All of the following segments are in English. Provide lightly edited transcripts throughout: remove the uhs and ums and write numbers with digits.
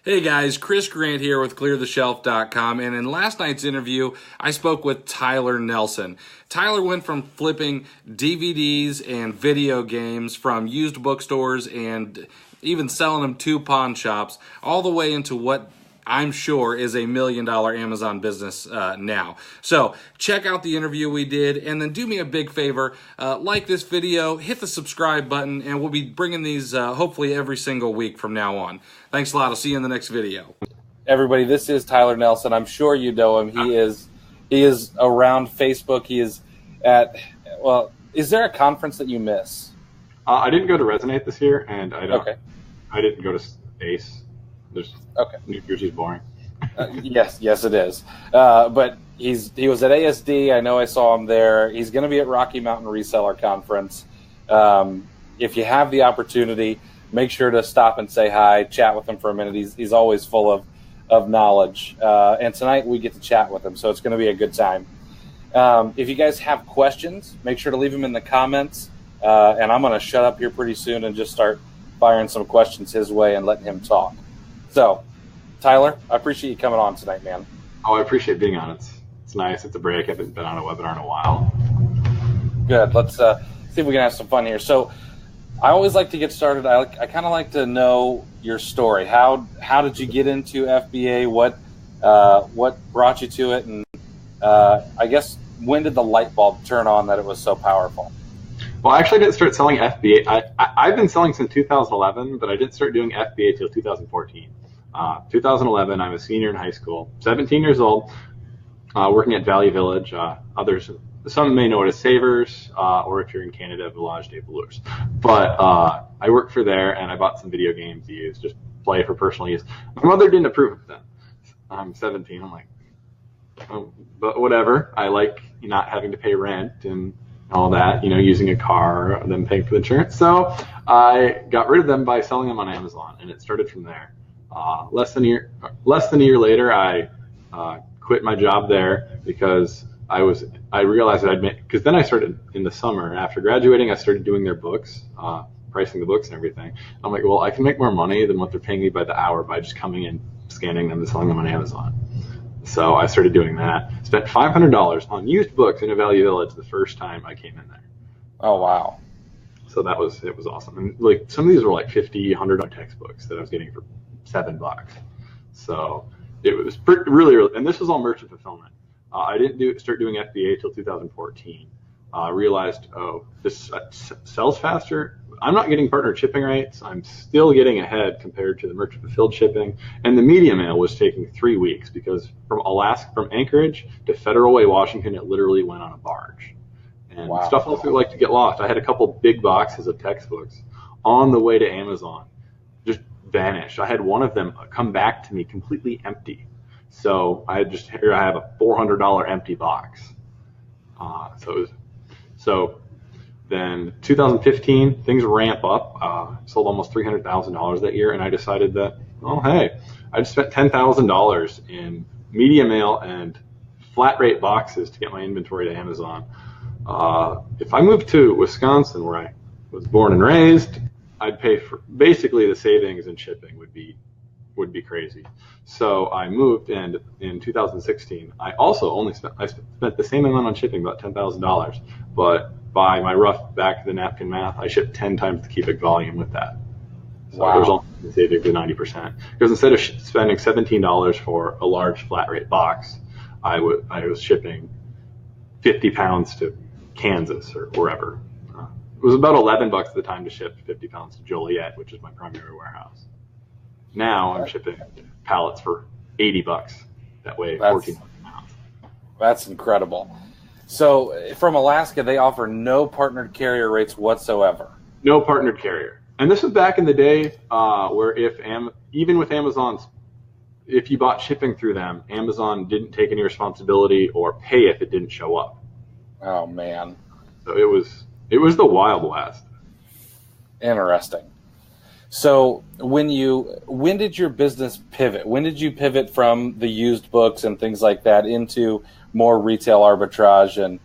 Hey guys, Chris Grant here with ClearTheShelf.com, and in last night's interview, I spoke with Tyler Nelson. Tyler went from flipping DVDs and video games from used bookstores and even selling them to pawn shops, all the way into what I'm sure is $1 million Amazon business now. So check out the interview we did, and then do me a big favor, like this video, hit the subscribe button, and we'll be bringing these hopefully every single week from now on. Thanks a lot. I'll see you in the next video. Everybody, this is Tyler Nelson. I'm sure you know him. He is around Facebook. He is at, well, is there a conference that you miss? I didn't go to Resonate this year, and I didn't go to ACE. New Jersey's boring. Yes, it is. But he was at ASD. I know I saw him there. He's going to be at Rocky Mountain Reseller Conference. If you have the opportunity, make sure to stop and say hi, chat with him for a minute. He's always full of knowledge. And tonight we get to chat with him, so it's going to be a good time. If you guys have questions, make sure to leave them in the comments. And I'm going to shut up here pretty soon and just start firing some questions his way and letting him talk. So, Tyler, I appreciate you coming on tonight, man. Oh, I appreciate being on. It's nice. It's a break. I haven't been on a webinar in a while. Good. Let's see if we can have some fun here. So, I always like to get started. I kind of like to know your story. How did you get into FBA? What brought you to it? And I guess when did the light bulb turn on that it was so powerful? Well, I actually didn't start selling FBA. I've been selling since 2011, but I didn't start doing FBA till 2014. 2011, I'm a senior in high school, 17 years old, working at Valley Village. Some may know it as Savers, or if you're in Canada, Village des Velours. But I worked for there, and I bought some video games to use, just play for personal use. My mother didn't approve of them. I'm 17. I'm like, oh, but whatever. I like not having to pay rent and all that, using a car, then paying for the insurance. So I got rid of them by selling them on Amazon, and it started from there. Less than a year later, I quit my job there because I realized that because then I started in the summer after graduating, I started doing their books, pricing the books and everything. I'm like, well, I can make more money than what they're paying me by the hour by just coming in, scanning them and selling them on Amazon. So I started doing that. Spent $500 on used books in a Valley Village the first time I came in there. Oh, wow. So it was awesome. And like some of these were like $50, $100 textbooks that I was getting for $7. So it was really, and this was all merchant fulfillment. I didn't start doing FBA till 2014. Realized, this sells faster. I'm not getting partner shipping rates. I'm still getting ahead compared to the merchant fulfilled shipping. And the media mail was taking 3 weeks because from Anchorage to Federal Way, Washington, it literally went on a barge. And wow. Stuff also like to get lost. I had a couple big boxes of textbooks on the way to Amazon, just vanished. I had one of them come back to me completely empty. So I have a $400 empty box. So then 2015, things ramp up. Sold almost $300,000 that year, and I decided that, oh, hey, I just spent $10,000 in media mail and flat rate boxes to get my inventory to Amazon. If I moved to Wisconsin, where I was born and raised, I'd pay for basically the savings and shipping would be crazy. So I moved, and in 2016, I also spent the same amount on shipping, about $10,000, but by my rough back of the napkin math, I shipped 10 times the cubic volume with that. So wow. There's only a savings of 90%. Because instead of spending $17 for a large flat rate box, I was shipping 50 pounds to Kansas or wherever. It was about $11 at the time to ship 50 pounds to Joliet, which is my primary warehouse. Now I'm shipping pallets for $80. That way, 14 pounds. That's incredible. So from Alaska, they offer no partnered carrier rates whatsoever. No partnered carrier. And this was back in the day where even with Amazon's, if you bought shipping through them, Amazon didn't take any responsibility or pay if it didn't show up. Oh, man. So it was the Wild West. Interesting. So when did your business pivot? When did you pivot from the used books and things like that into more retail arbitrage and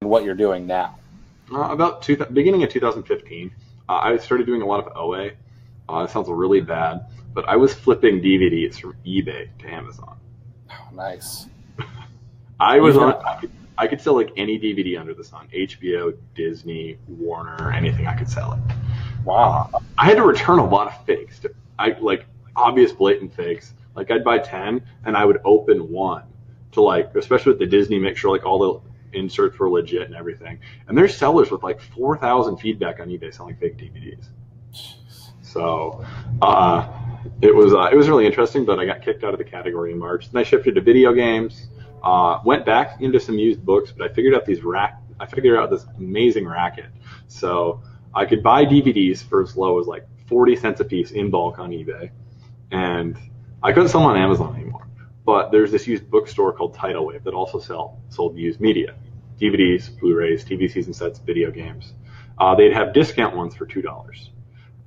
what you're doing now? Beginning of 2015, I started doing a lot of OA. It sounds really bad, but I was flipping DVDs from eBay to Amazon. Oh, nice. I could sell like any DVD under the sun, HBO, Disney, Warner, anything. I could sell it. Wow. I had to return a lot of fakes. Like obvious blatant fakes. Like I'd buy 10 and I would open one to like, especially with the Disney, make sure like all the inserts were legit and everything. And there's sellers with like 4,000 feedback on eBay selling fake DVDs. So it was really interesting, but I got kicked out of the category in March. Then I shifted to video games. Went back into some used books, but I figured out this amazing racket. So I could buy DVDs for as low as like 40 cents a piece in bulk on eBay, and I couldn't sell them on Amazon anymore. But there's this used bookstore called Tidal Wave that also sold used media, DVDs, Blu-rays, TV season sets, video games. They'd have discount ones for $2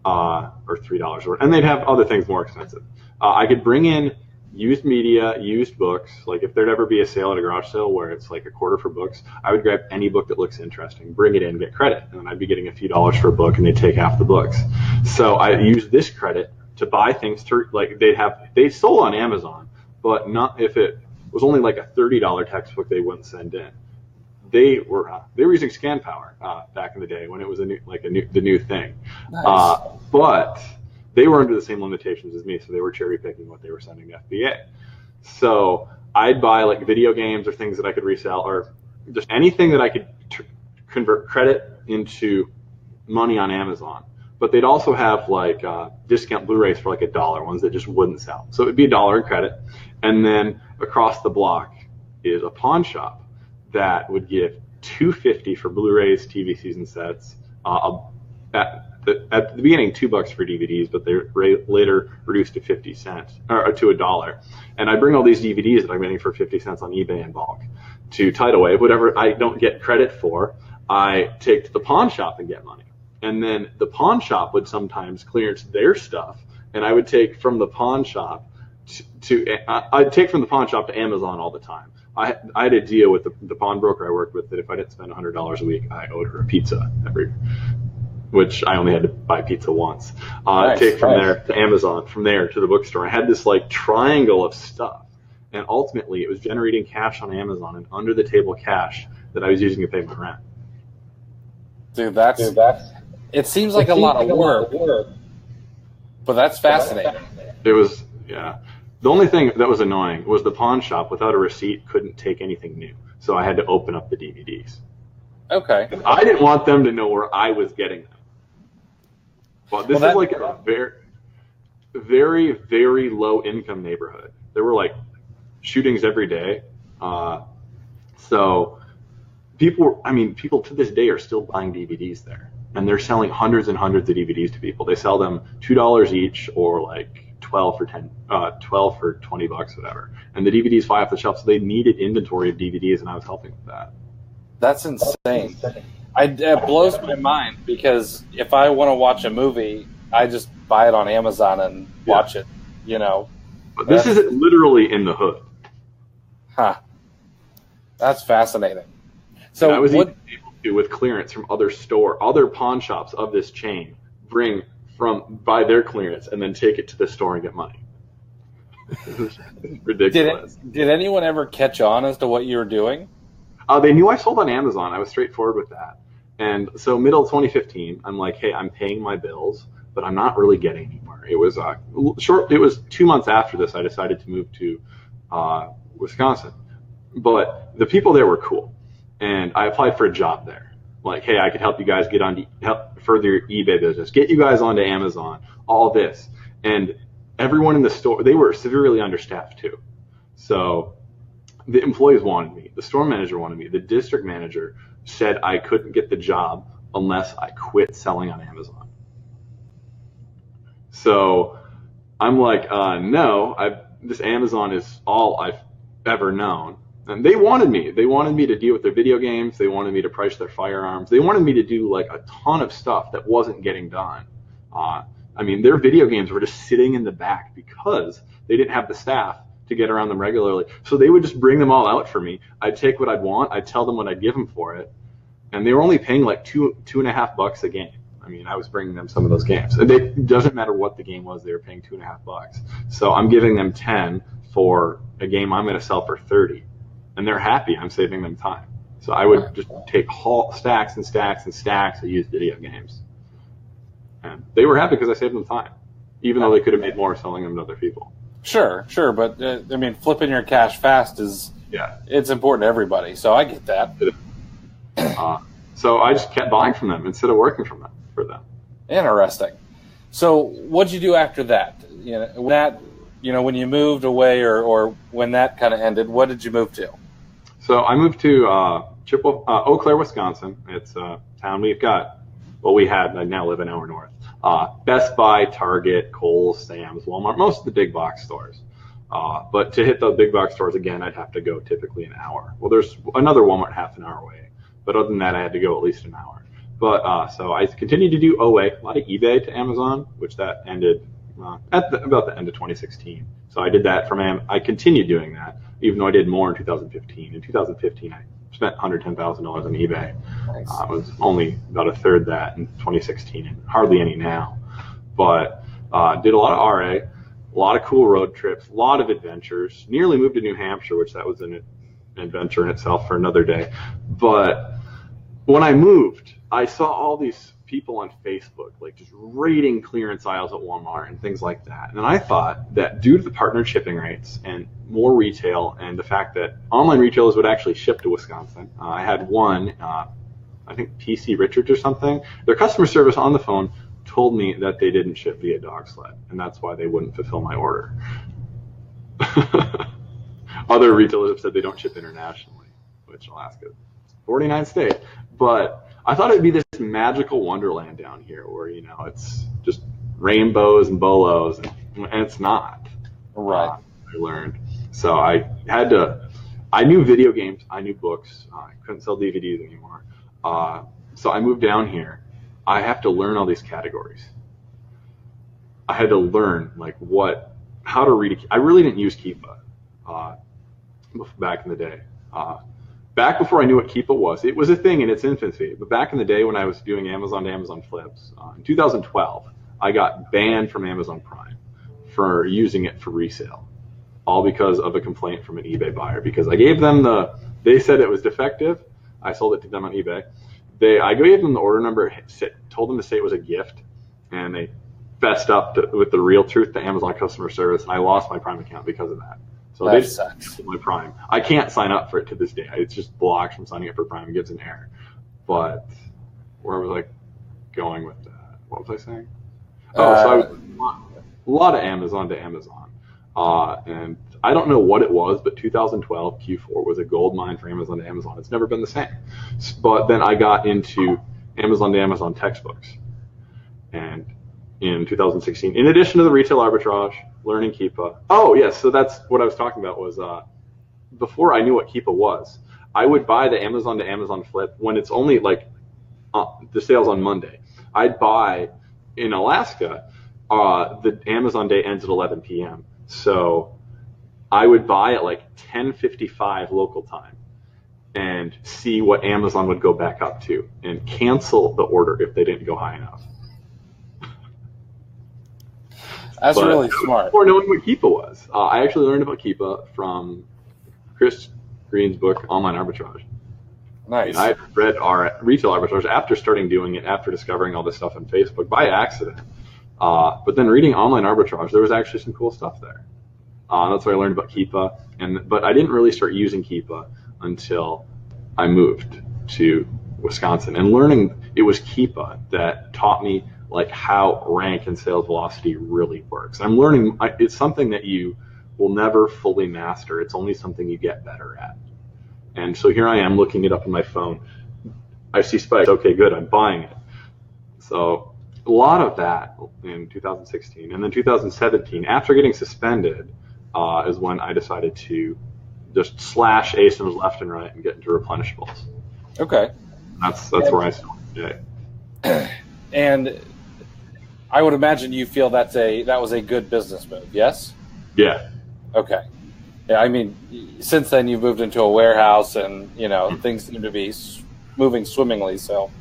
or $3, and they'd have other things more expensive. I could bring in used media, used books. Like if there'd ever be a sale at a garage sale where it's like a quarter for books, I would grab any book that looks interesting, bring it in, get credit, and then I'd be getting a few dollars for a book, and they'd take half the books. So I used this credit to buy things to like they sold on Amazon, but not if it was only like a $30 textbook they wouldn't send in. They were using scan power back in the day when it was the new thing. Nice. But they were under the same limitations as me, so they were cherry picking what they were sending to FBA. So I'd buy like video games or things that I could resell, or just anything that I could convert credit into money on Amazon. But they'd also have like discount Blu-rays for like $1, ones that just wouldn't sell. So it'd be $1 in credit, and then across the block is a pawn shop that would give $2.50 for Blu-rays, TV season sets. At the beginning, $2 for DVDs, but they later reduced to 50 cents or to $1. And I bring all these DVDs that I'm getting for 50 cents on eBay in bulk to Tidal Wave. Whatever I don't get credit for, I take to the pawn shop and get money. And then the pawn shop would sometimes clearance their stuff, and I would take from the pawn shop I'd take from the pawn shop to Amazon all the time. I had a deal with the pawnbroker I worked with that if I didn't spend $100 a week, I owed her a pizza which I only had to buy pizza once. Nice, take from there to Amazon, from there to the bookstore. I had this like triangle of stuff, and ultimately it was generating cash on Amazon and under the table cash that I was using to pay my rent. Dude, it seems like a lot of work, but that's fascinating. It was, yeah. The only thing that was annoying was the pawn shop without a receipt couldn't take anything new, so I had to open up the DVDs. Okay. I didn't want them to know where I was getting them. But this is like a very, very, very low income neighborhood. There were like shootings every day. So people to this day are still buying DVDs there. And they're selling hundreds and hundreds of DVDs to people. They sell them $2 each or like 12 for $20, whatever. And the DVDs fly off the shelf. So they needed inventory of DVDs, and I was helping with that. That's insane. It blows my mind because if I want to watch a movie, I just buy it on Amazon and watch it, But this is literally in the hood. Huh. That's fascinating. So I was even able to, with clearance from other pawn shops of this chain, buy their clearance and then take it to the store and get money. Ridiculous. Did anyone ever catch on as to what you were doing? They knew I sold on Amazon. I was straightforward with that. And so middle of 2015, I'm like, hey, I'm paying my bills, but I'm not really getting anywhere. It was It was 2 months after this I decided to move to Wisconsin. But the people there were cool, and I applied for a job there. Like, hey, I could help you guys help further your eBay business, get you guys onto Amazon, all this. And everyone in the store, they were severely understaffed too. So the employees wanted me. The store manager wanted me. The district manager said I couldn't get the job unless I quit selling on Amazon. So I'm like, no, this Amazon is all I've ever known. And they wanted me. They wanted me to deal with their video games. They wanted me to price their firearms. They wanted me to do like a ton of stuff that wasn't getting done. Their video games were just sitting in the back because they didn't have the staff to get around them regularly. So they would just bring them all out for me. I'd take what I'd want. I'd tell them what I'd give them for it. And they were only paying like $2.50 a game. I mean, I was bringing them some of those games. It doesn't matter what the game was; they were paying $2.50. So I'm giving them 10 for a game I'm going to sell for 30, and they're happy. I'm saving them time. So I would just take stacks and stacks and stacks of used video games, and they were happy because I saved them time, even though they could have made more selling them to other people. Sure, but I mean, flipping your cash fast it's important to everybody. So I get that. So I just kept buying from them instead of working for them. Interesting. So what'd you do after that? When you moved away or when that kind of ended, what did you move to? So I moved to Eau Claire, Wisconsin. It's a town I now live an hour north. Best Buy, Target, Kohl's, Sam's, Walmart, most of the big box stores. But to hit the big box stores again, I'd have to go typically an hour. Well, there's another Walmart half an hour away, but other than that, I had to go at least an hour. But so I continued to do OA, a lot of eBay to Amazon, which that ended about the end of 2016. So I did that I continued doing that, even though I did more in 2015. In 2015, I spent $110,000 on eBay. Nice. It was only about a third that in 2016 and hardly any now. But did a lot of RA, a lot of cool road trips, a lot of adventures. Nearly moved to New Hampshire, which that was an adventure in itself for another day. But when I moved, I saw all these people on Facebook like just raiding clearance aisles at Walmart and things like that. And I thought that due to the partnered shipping rates and more retail and the fact that online retailers would actually ship to Wisconsin, I had one, I think PC Richards or something, their customer service on the phone told me that they didn't ship via dog sled, and that's why they wouldn't fulfill my order. Other retailers have said they don't ship internationally, which Alaska, 49 states. But I thought it'd be this magical wonderland down here where, it's just rainbows and bolos, and it's not. Right. I learned. So I knew video games, I knew books, I couldn't sell DVDs anymore. So I moved down here. I have to learn all these categories. I had to learn how to read. I really didn't use Keepa back in the day. Back before I knew what Keepa was, it was a thing in its infancy. But back in the day when I was doing Amazon to Amazon flips, in 2012, I got banned from Amazon Prime for using it for resale, all because of a complaint from an eBay buyer. Because I gave them they said it was defective. I sold it to them on eBay. I gave them the order number, told them to say it was a gift, and they fessed up with the real truth to Amazon customer service, and I lost my Prime account because of that. So they sucks. My Prime. I can't sign up for it to this day. It's just blocked from signing up for Prime. It gives an error. But where was I going with that? What was I saying? So I was a lot of Amazon to Amazon. And I don't know what it was, but 2012 Q4 was a gold mine for Amazon to Amazon. It's never been the same. But then I got into Amazon to Amazon textbooks. And in 2016, in addition to the retail arbitrage, learning Keepa. Oh, yes, so that's what I was talking about was before I knew what Keepa was, I would buy the Amazon to Amazon flip when it's only the sales on Monday. I'd buy in Alaska, the Amazon day ends at 11 p.m. So I would buy at 10:55 local time and see what Amazon would go back up to and cancel the order if they didn't go high enough. That's really smart. Before knowing what Keepa was. I actually learned about Keepa from Chris Green's book, Online Arbitrage. Nice. I read retail arbitrage after starting doing it, after discovering all this stuff on Facebook by accident. But then reading Online Arbitrage, there was actually some cool stuff there. That's where I learned about Keepa. But I didn't really start using Keepa until I moved to Wisconsin. And learning it was Keepa that taught me how rank and sales velocity really works. I'm learning it's something that you will never fully master. It's only something you get better at. And so here I am looking it up on my phone. I see spikes. Okay, good. I'm buying it. So a lot of that in 2016. And then 2017, after getting suspended, is when I decided to just slash ASINs left and right and get into replenishables. Okay. That's where I started today. And I would imagine you feel that was a good business move, yes? Yeah. Okay. Yeah, I mean, since then you've moved into a warehouse and, things seem to be moving swimmingly, so.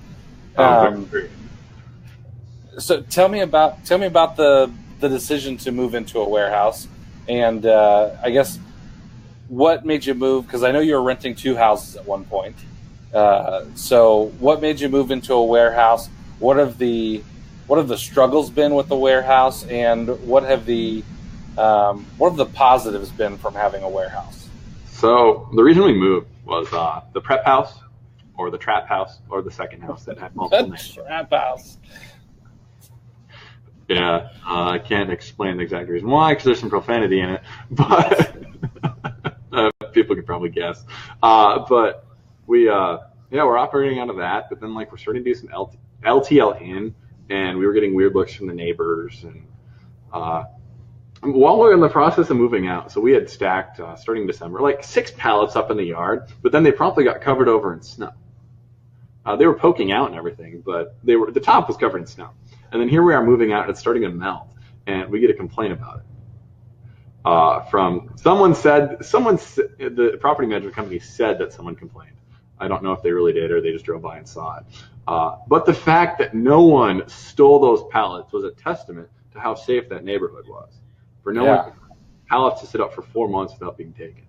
So tell me about the decision to move into a warehouse, and I guess what made you move? Because I know you were renting 2 houses at one point. So what made you move into a warehouse? What have the struggles been with the warehouse, and what have the positives been from having a warehouse? So the reason we moved was the prep house, or the trap house, or the second house that had multiple names. Trap house. Yeah, I can't explain the exact reason why, because there's some profanity in it, but people could probably guess. But we're operating out of that, but then we're starting to do some LTL in, and we were getting weird looks from the neighbors, and while we were in the process of moving out, so we had stacked, starting December, 6 pallets up in the yard, but then they promptly got covered over in snow. They were poking out and everything, but the top was covered in snow. And then here we are moving out, and it's starting to melt, and we get a complaint about it. From the property management company said that someone complained. I don't know if they really did or they just drove by and saw it. But the fact that no one stole those pallets was a testament to how safe that neighborhood was. For pallets to sit up for 4 months without being taken.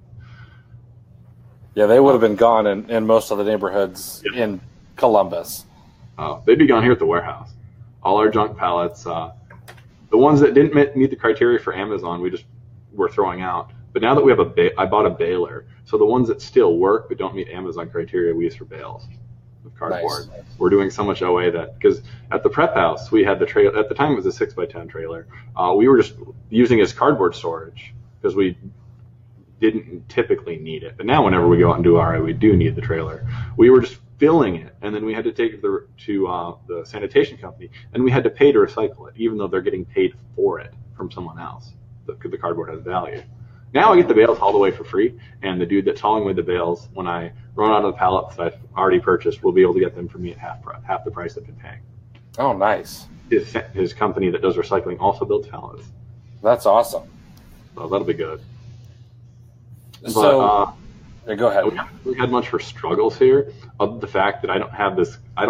Yeah, they would have been gone in most of the neighborhoods in Columbus. They'd be gone here at the warehouse. All our junk pallets, the ones that didn't meet the criteria for Amazon, we're throwing out. But now that we have I bought a baler, so the ones that still work but don't meet Amazon criteria, we use for bales of cardboard. Nice. We're doing so much OA because at the prep house, we had the trailer. At the time, it was a 6x10 trailer. We were just using it as cardboard storage because we didn't typically need it. But now whenever we go out and do RA, we do need the trailer. We were just filling it, and then we had to take it to the sanitation company, and we had to pay to recycle it, even though they're getting paid for it from someone else. The cardboard has value. Now I get the bales hauled away for free, and the dude that's hauling away the bales, when I run out of the pallets that I've already purchased, will be able to get them for me at half the price I've been paying. Oh, nice. His company that does recycling also builds pallets. That's awesome. So that'll be good. So, go ahead. We haven't really had much for struggles here, other than the fact that I don't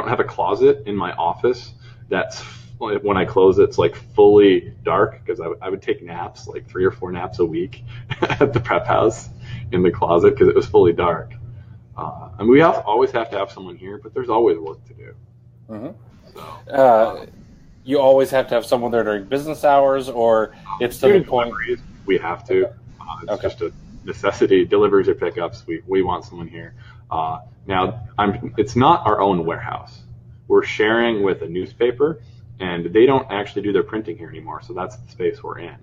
have a closet in my office that's, when I close it's fully dark, because I would take naps, 3 or 4 naps a week at the prep house in the closet because it was fully dark. And we always have to have someone here, but there's always work to do. Mm-hmm. So, you always have to have someone there during business hours, or it's to the point we have to. It's just a necessity. Deliveries or pickups, we want someone here. Now, it's not our own warehouse. We're sharing with a newspaper, and they don't actually do their printing here anymore, so that's the space we're in.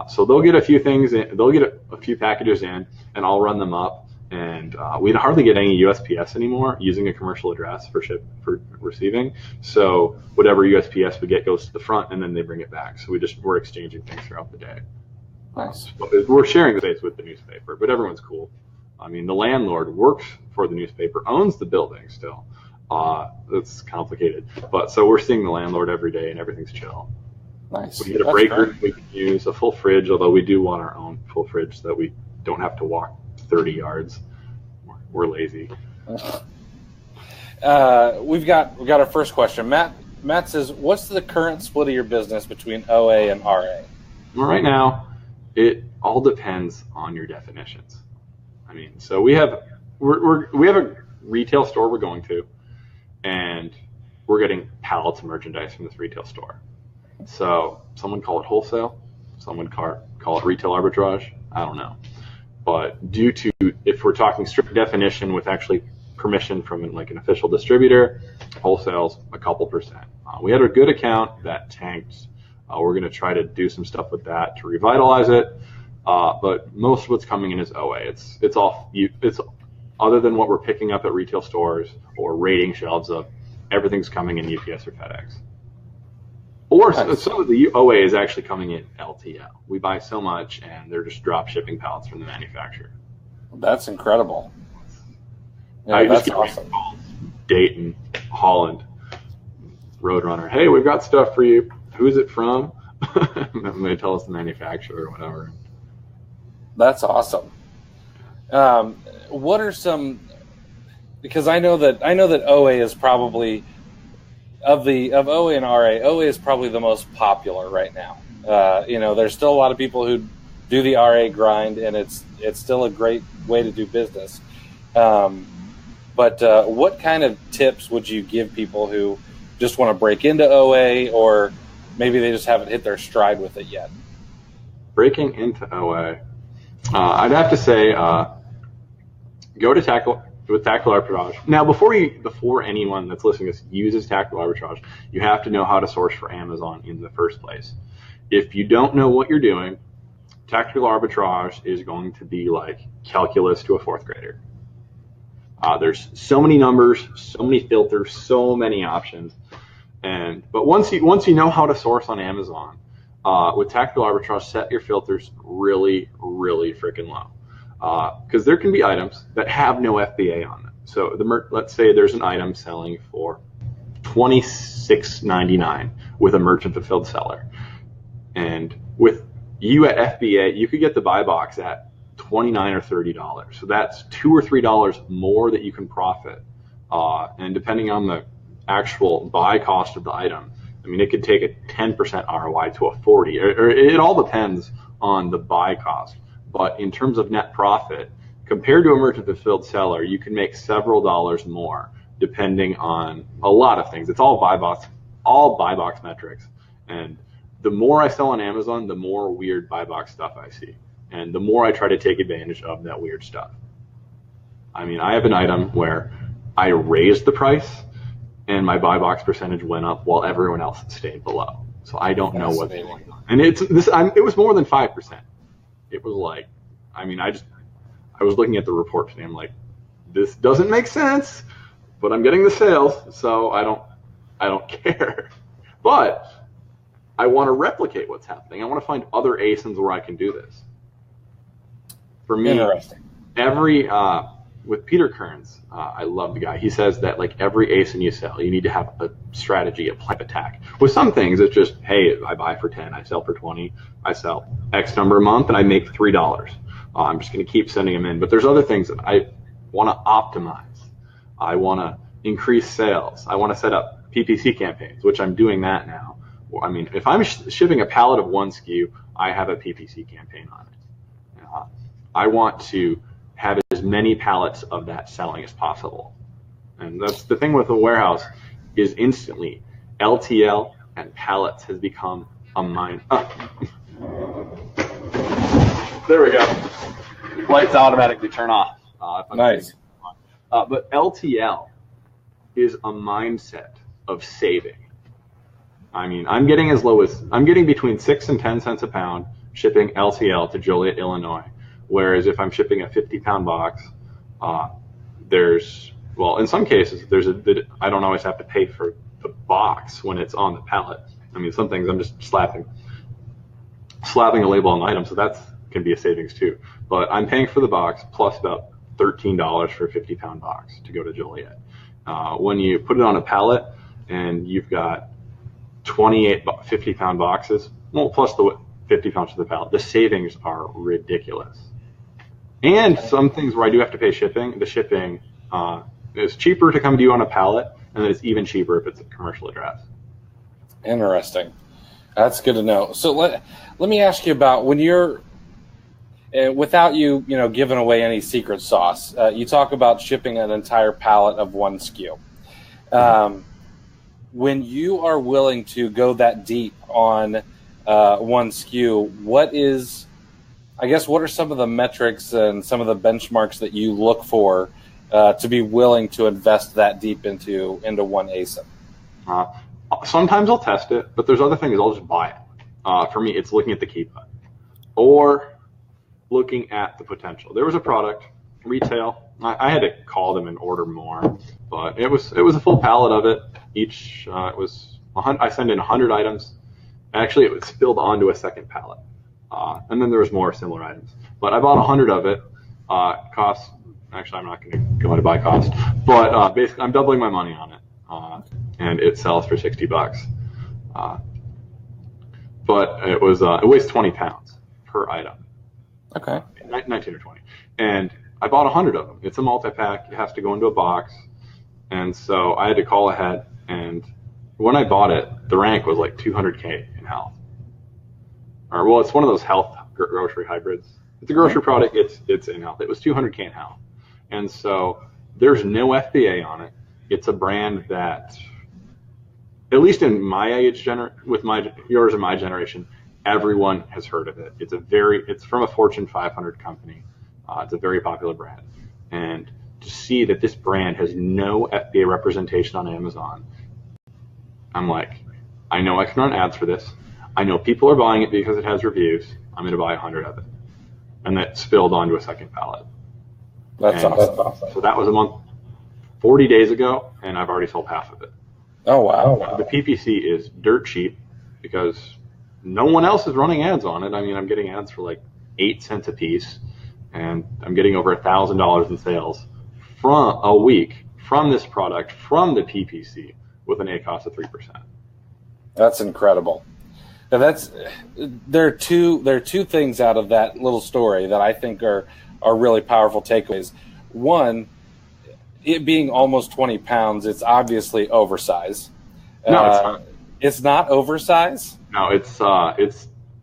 So they'll get a few things in, they'll get a few packages in, and I'll run them up. And we hardly get any USPS anymore using a commercial address for receiving. So whatever USPS we get goes to the front, and then they bring it back. So we're exchanging things throughout the day. Nice. We're sharing the space with the newspaper, but everyone's cool. I mean, the landlord works for the newspaper, owns the building still. It's complicated, but so we're seeing the landlord every day, and everything's chill. Nice. We get a breaker we can use, a full fridge, although we do want our own full fridge so that we don't have to walk 30 yards. We're lazy. We've got our first question. Matt says, what's the current split of your business between OA and RA? Well, right now, it all depends on your definitions. I mean, so we have a retail store we're going to, and we're getting pallets of merchandise from this retail store. So someone call it wholesale, someone call it retail arbitrage. I don't know. But due to, if we're talking strict definition with actually permission from an official distributor, wholesale's a couple percent. We had a good account that tanked. We're going to try to do some stuff with that to revitalize it. But most of what's coming in is OA. It's other than what we're picking up at retail stores or rating shelves of, everything's coming in UPS or FedEx. Or some of the OA is actually coming in LTL. We buy so much, and they're just drop shipping pallets from the manufacturer. That's incredible. Yeah, that's awesome. Dayton, Holland, Roadrunner. Hey, we've got stuff for you. Who's it from? And they tell us the manufacturer or whatever. That's awesome. What are some? Because I know that OA is probably of OA and RA, OA is probably the most popular right now. There's still a lot of people who do the RA grind, and it's still a great way to do business. But what kind of tips would you give people who just want to break into OA, or maybe they just haven't hit their stride with it yet? Breaking into OA, I'd have to say go to tactical arbitrage. Now, before anyone that's listening to this uses tactical arbitrage, you have to know how to source for Amazon in the first place. If you don't know what you're doing, tactical arbitrage is going to be like calculus to a fourth grader. There's so many numbers, so many filters, so many options. But once you know how to source on Amazon, with tactical arbitrage, set your filters really, really freaking low. Because there can be items that have no FBA on them. So let's say there's an item selling for $26.99 with a merchant fulfilled seller. And with you at FBA, you could get the buy box at $29 or $30. So that's $2 or $3 more that you can profit. And depending on the actual buy cost of the item, I mean, it could take a 10% ROI to a 40, or it all depends on the buy cost. But in terms of net profit, compared to a merchant fulfilled seller, you can make several dollars more depending on a lot of things. It's all buy box metrics. And the more I sell on Amazon, the more weird buy box stuff I see. And the more I try to take advantage of that weird stuff. I mean, I have an item where I raised the price and my buy box percentage went up while everyone else stayed below. So I don't know what's going on. And it was more than 5%. It was like, I mean, I was looking at the report today. I'm like, this doesn't make sense, but I'm getting the sales, so I don't care. But I want to replicate what's happening. I want to find other ASINs where I can do this. For me, with Peter Kearns, I love the guy. He says that like every ASIN you sell, you need to have a strategy, a plan of attack. With some things, it's just, hey, I buy for 10, I sell for 20, I sell X number a month, and I make $3. I'm just going to keep sending them in. But there's other things that I want to optimize. I want to increase sales. I want to set up PPC campaigns, which I'm doing that now. I mean, if I'm shipping a pallet of one SKU, I have a PPC campaign on it. I want to have as many pallets of that selling as possible. And that's the thing with a warehouse is instantly LTL and pallets has become a mine. There we go. Lights automatically turn off. Nice. But LTL is a mindset of saving. I mean, I'm getting between 6 and 10 cents a pound shipping LTL to Joliet, Illinois. Whereas if I'm shipping a 50-pound box, in some cases, I don't always have to pay for the box when it's on the pallet. I mean, some things I'm just slapping a label on the item, so that can be a savings too. But I'm paying for the box plus about $13 for a 50-pound box to go to Joliet. When you put it on a pallet and you've got 28 50-pound boxes, well, plus the 50 pounds to the pallet, the savings are ridiculous. And some things where I do have to pay shipping, the shipping is cheaper to come to you on a pallet, and then it's even cheaper if it's a commercial address. Interesting. That's good to know. So let me ask you about when you're, without you giving away any secret sauce, you talk about shipping an entire pallet of one SKU. When you are willing to go that deep on one SKU, what are some of the metrics and some of the benchmarks that you look for to be willing to invest that deep into one ASIN? Sometimes I'll test it, but there's other things I'll just buy it. For me, it's looking at the Keepa or looking at the potential. There was a product, retail. I had to call them and order more, but it was a full pallet of it. Each I sent in 100 items. Actually, it was spilled onto a second pallet. And then there was more similar items. But I bought 100 of it. Cost, actually, I'm not going to go into buy cost. But basically, I'm doubling my money on it. And it sells for $60. But it weighs 20 pounds per item. Okay. 19 or 20. And I bought 100 of them. It's a multi-pack. It has to go into a box. And so I had to call ahead and when I bought it, the rank was like 200K in health. Or well, it's one of those health grocery hybrids. It's a grocery product. It's in health. It was 200K in health, and so there's no FBA on it. It's a brand that, at least in my age with yours and my generation, everyone has heard of it. It's from a Fortune 500 company. It's a very popular brand, and to see that this brand has no FBA representation on Amazon, I'm like, I know I can run ads for this. I know people are buying it because it has reviews. I'm going to buy 100 of it. And that spilled onto a second pallet. That's awesome. So that was a month, 40 days ago, and I've already sold half of it. Oh, wow. The PPC is dirt cheap because no one else is running ads on it. I mean, I'm getting ads for like 8 cents a piece, and I'm getting over $1,000 in sales from a week from this product, from the PPC, with an ACOS of 3%. That's incredible. Now there are two things out of that little story that I think are really powerful takeaways. One, it being almost 20 pounds, it's obviously oversized. No, it's not. It's not oversized? No, it's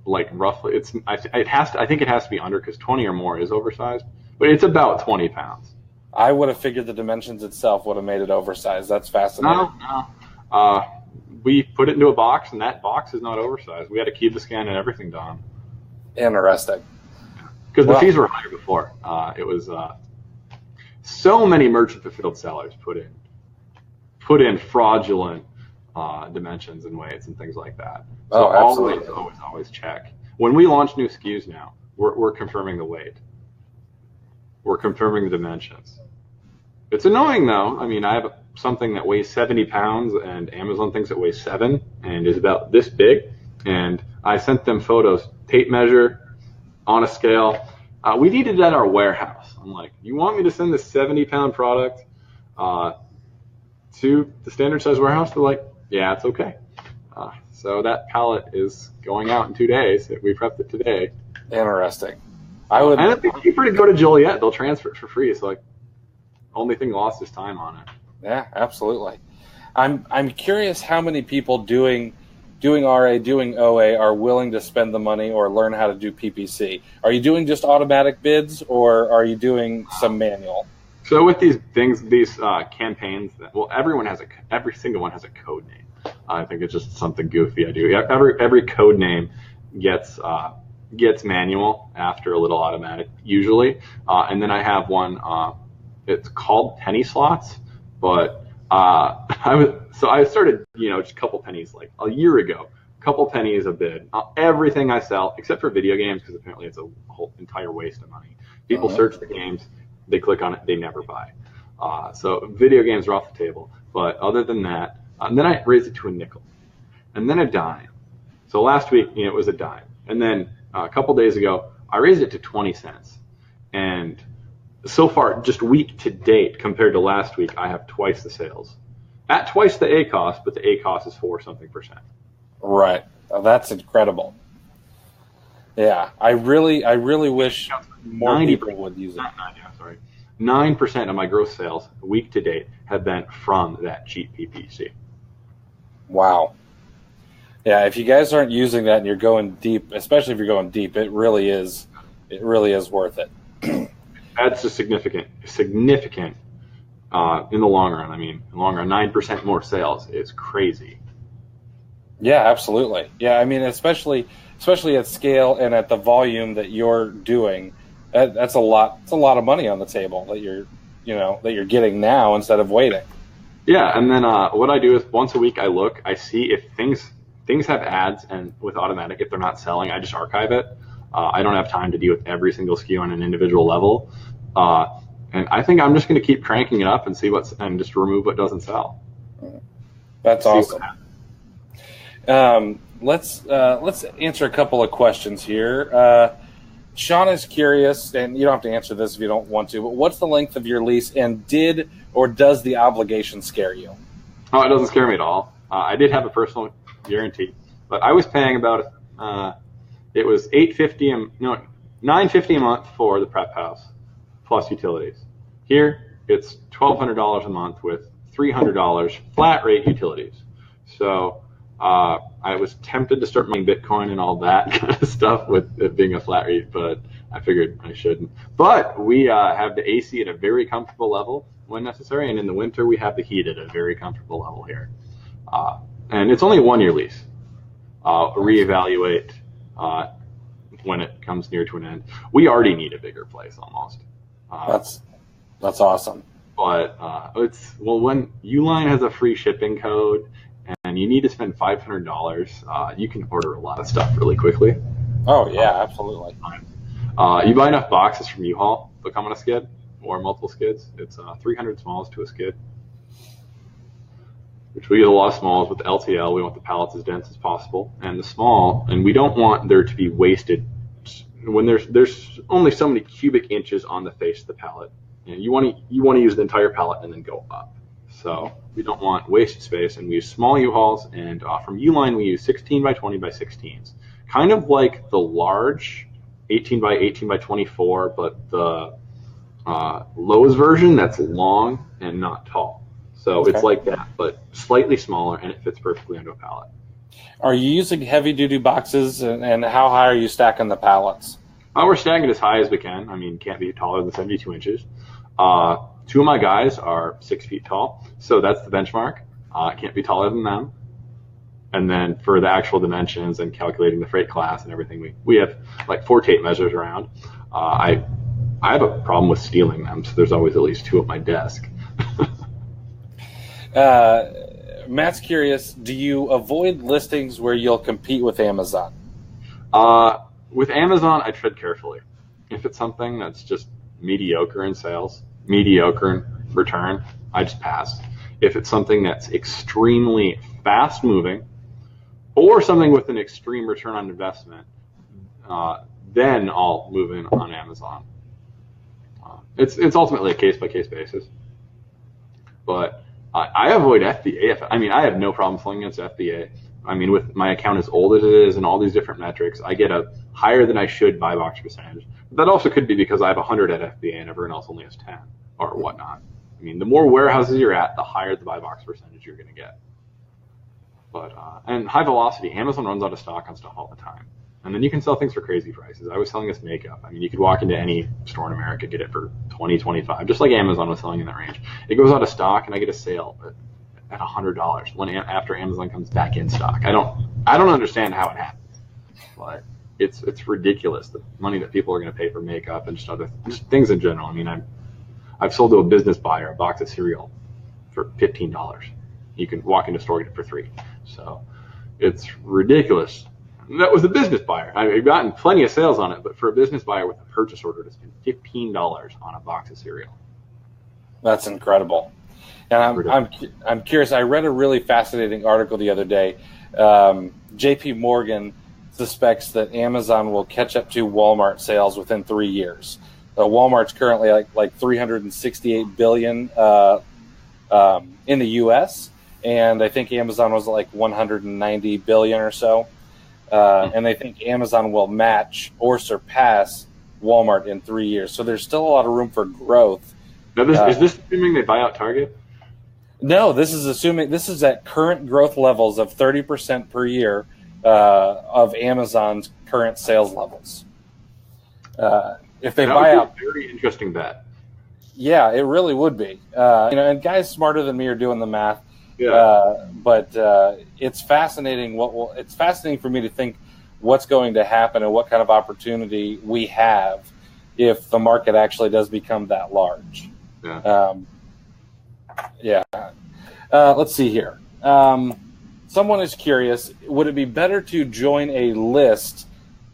like roughly. I think it has to be under, because 20 or more is oversized, but it's about 20 pounds. I would have figured the dimensions itself would have made it oversized. That's fascinating. No. We put it into a box, and that box is not oversized. We had a Keepa scan and everything done. Interesting. Because the fees were higher before. It was so many merchant fulfilled sellers put in fraudulent dimensions and weights and things like that. So absolutely. always check. When we launch new SKUs now, we're confirming the weight. We're confirming the dimensions. It's annoying though. I mean, I have something that weighs 70 pounds and Amazon thinks it weighs 7 and is about this big. And I sent them photos, tape measure on a scale. We needed it at our warehouse. I'm like, you want me to send this 70-pound product to the standard size warehouse? They're like, yeah, it's okay. So that pallet is going out in 2 days. We prepped it today. Interesting. And it'd be cheaper to go to Joliet. They'll transfer it for free. So like, only thing lost is time on it. Yeah, absolutely. I'm curious how many people doing RA, doing OA are willing to spend the money or learn how to do PPC. Are you doing just automatic bids, or are you doing some manual? So with these things, these campaigns, every single one has a code name. I think it's just something goofy I do. Every code name gets manual after a little automatic usually, and then I have one. It's called penny slots, but I started, just a couple pennies like a year ago. A couple pennies a bid. Everything I sell, except for video games, because apparently it's a whole entire waste of money. People search the games, they click on it, they never buy. So video games are off the table. But other than that, then I raised it to a nickel, and then a dime. So last week, it was a dime, and then a couple days ago, I raised it to 20 cents, and so far, just week to date, compared to last week, I have twice the sales. At twice the ACOS, but the ACOS is 4-something%. Right. Oh, that's incredible. Yeah, I really wish more people would use it. 9% of my gross sales week to date have been from that cheap PPC. Wow. Yeah, if you guys aren't using that and you're going deep, especially if you're going deep, it really is worth it. That's a significant in the long run. I mean, in the long run, 9% more sales is crazy. Yeah, absolutely. Yeah, I mean, especially at scale and at the volume that you're doing, that's a lot. It's a lot of money on the table that you're getting now instead of waiting. Yeah, and then what I do is once a week I see if things have ads, and with automatic, if they're not selling, I just archive it. I don't have time to deal with every single SKU on an individual level. And I think I'm just going to keep cranking it up and and just remove what doesn't sell. That's awesome. Let's answer a couple of questions here. Sean is curious, and you don't have to answer this if you don't want to, but what's the length of your lease, and does the obligation scare you? Oh, it doesn't scare me at all. I did have a personal guarantee, but I was paying about it was $950 a month for the prep house plus utilities. Here it's $1,200 a month with $300 flat rate utilities. So I was tempted to start mining Bitcoin and all that kind of stuff with it being a flat rate, but I figured I shouldn't. But we have the AC at a very comfortable level when necessary, and in the winter we have the heat at a very comfortable level here. And it's only a 1-year lease. Reevaluate when it comes near to an end. We already need a bigger place almost. That's awesome. But when Uline has a free shipping code and you need to spend $500, you can order a lot of stuff really quickly. Oh yeah, absolutely. You buy enough boxes from U-Haul to come on a skid or multiple skids. It's 300 smalls to a skid, which we get a lot of smalls with the LTL. We want the pallets as dense as possible, and the small, and we don't want there to be wasted when there's only so many cubic inches on the face of the pallet. And you want to use the entire pallet and then go up. So we don't want wasted space, and we use small U-Hauls. And from Uline, we use 16 by 20 by 16s, kind of like the large 18 by 18 by 24, but the Lowe's version that's long and not tall. So It's like that, but slightly smaller, and it fits perfectly into a pallet. Are you using heavy-duty boxes, and how high are you stacking the pallets? We're stacking it as high as we can. I mean, can't be taller than 72 inches. 2 of my guys are 6 feet tall, so that's the benchmark. Can't be taller than them. And then for the actual dimensions and calculating the freight class and everything, we have like 4 tape measures around. I have a problem with stealing them, so there's always at least 2 at my desk. Matt's curious, do you avoid listings where you'll compete with Amazon? With Amazon, I tread carefully. If it's something that's just mediocre in sales, mediocre in return, I just pass. If it's something that's extremely fast moving, or something with an extreme return on investment, then I'll move in on Amazon. It's ultimately a case-by-case basis. But I avoid FBA. I have no problem selling against FBA. I mean, with my account as old as it is and all these different metrics, I get a higher than I should buy box percentage. But that also could be because I have 100 at FBA and everyone else only has 10 or whatnot. I mean, the more warehouses you're at, the higher the buy box percentage you're going to get. But and high velocity, Amazon runs out of stock on stuff all the time. And then you can sell things for crazy prices. I was selling this makeup. I mean, you could walk into any store in America, get it for $20, $25, just like Amazon was selling in that range. It goes out of stock, and I get a sale at $100 after Amazon comes back in stock. I don't understand how it happens, but it's ridiculous the money that people are going to pay for makeup and just things in general. I mean, I've sold to a business buyer a box of cereal for $15. You can walk into a store and get it for $3. So it's ridiculous. And that was a business buyer. I've gotten plenty of sales on it, but for a business buyer with a purchase order to spend $15 on a box of cereal. That's incredible. And I'm curious. I read a really fascinating article the other day. J.P. Morgan suspects that Amazon will catch up to Walmart sales within 3 years. Walmart's currently like $368 billion in the U.S., and I think Amazon was like $190 billion or so. And they think Amazon will match or surpass Walmart in 3 years. So there's still a lot of room for growth. Now, is this assuming they buy out Target? No, this is at current growth levels of 30% per year of Amazon's current sales levels. If they buy out, a very interesting bet. Yeah, it really would be. And guys smarter than me are doing the math. Yeah. But it's fascinating. It's fascinating for me to think what's going to happen and what kind of opportunity we have if the market actually does become that large. Yeah. Let's see here. Someone is curious, would it be better to join a list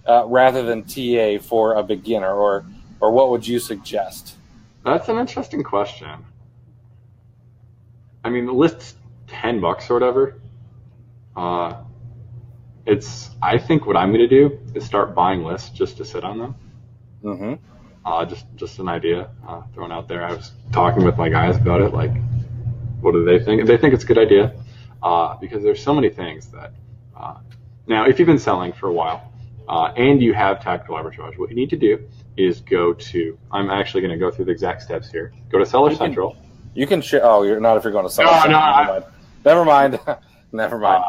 rather than TA for a beginner, or what would you suggest? That's an interesting question. I mean, the list's $10 or whatever. I think what I'm going to do is start buying lists just to sit on them. Mm-hmm. Just an idea thrown out there. I was talking with my guys about it. Like, what do they think? They think it's a good idea because there's so many things that. Now, if you've been selling for a while and you have tactical arbitrage, what you need to do is go to. I'm actually going to go through the exact steps here. Go to Seller Central. You can share. Oh, you're not if you're going to Seller Central. No. Never mind. Never mind.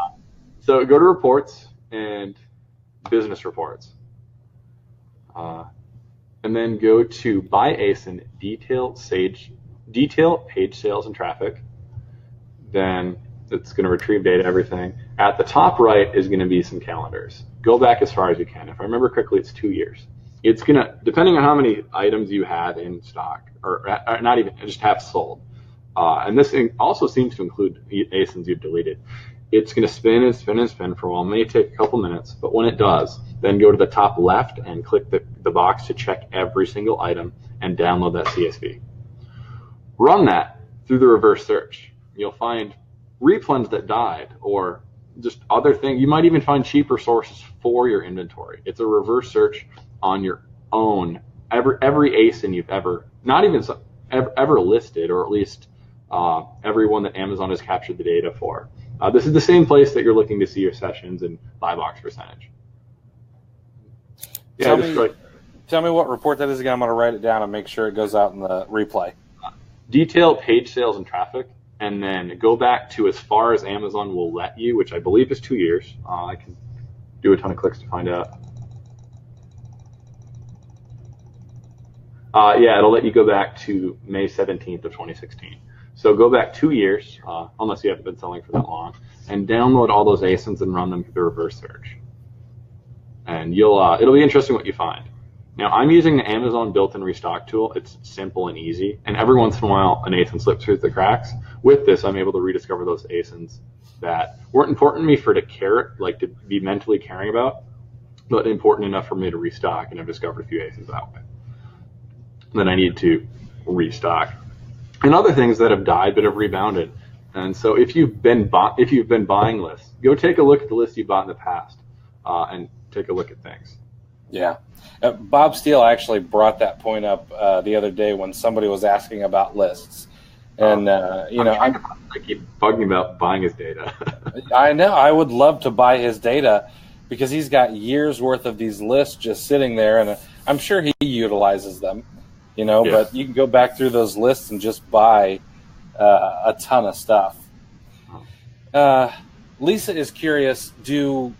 So go to reports and business reports. And then go to by ASIN, detail, page sales and traffic. Then it's going to retrieve data, everything. At the top right is going to be some calendars. Go back as far as you can. If I remember correctly, it's 2 years. It's going to, depending on how many items you have in stock, or not even, just have sold. And this also seems to include ASINs you've deleted. It's going to spin and spin and spin for a while. It may take a couple minutes, but when it does, then go to the top left and click the box to check every single item and download that CSV. Run that through the reverse search. You'll find replens that died or just other things. You might even find cheaper sources for your inventory. It's a reverse search on your own. Every ASIN you've ever, not even ever listed, or at least everyone that Amazon has captured the data for. This is the same place that you're looking to see your sessions and buy box percentage. Yeah, tell me what report that is again. I'm going to write it down and make sure it goes out in the replay. Detail page sales and traffic, and then go back to as far as Amazon will let you, which I believe is 2 years. I can do a ton of clicks to find out. Yeah, it'll let you go back to May 17th of 2016. So go back 2 years, unless you haven't been selling for that long, and download all those ASINs and run them through the reverse search. And it'll be interesting what you find. Now, I'm using the Amazon built-in restock tool. It's simple and easy, and every once in a while, an ASIN slips through the cracks. With this, I'm able to rediscover those ASINs that weren't important to me to be mentally caring about, but important enough for me to restock, and I've discovered a few ASINs that way. Then I need to restock. And other things that have died but have rebounded. And so if you've been buying lists, go take a look at the lists you bought in the past and take a look at things. Yeah. Bob Steele actually brought that point up the other day when somebody was asking about lists. And, I keep bugging about buying his data. I know. I would love to buy his data because he's got years worth of these lists just sitting there, and I'm sure he utilizes them. But you can go back through those lists and just buy a ton of stuff. Lisa is curious, do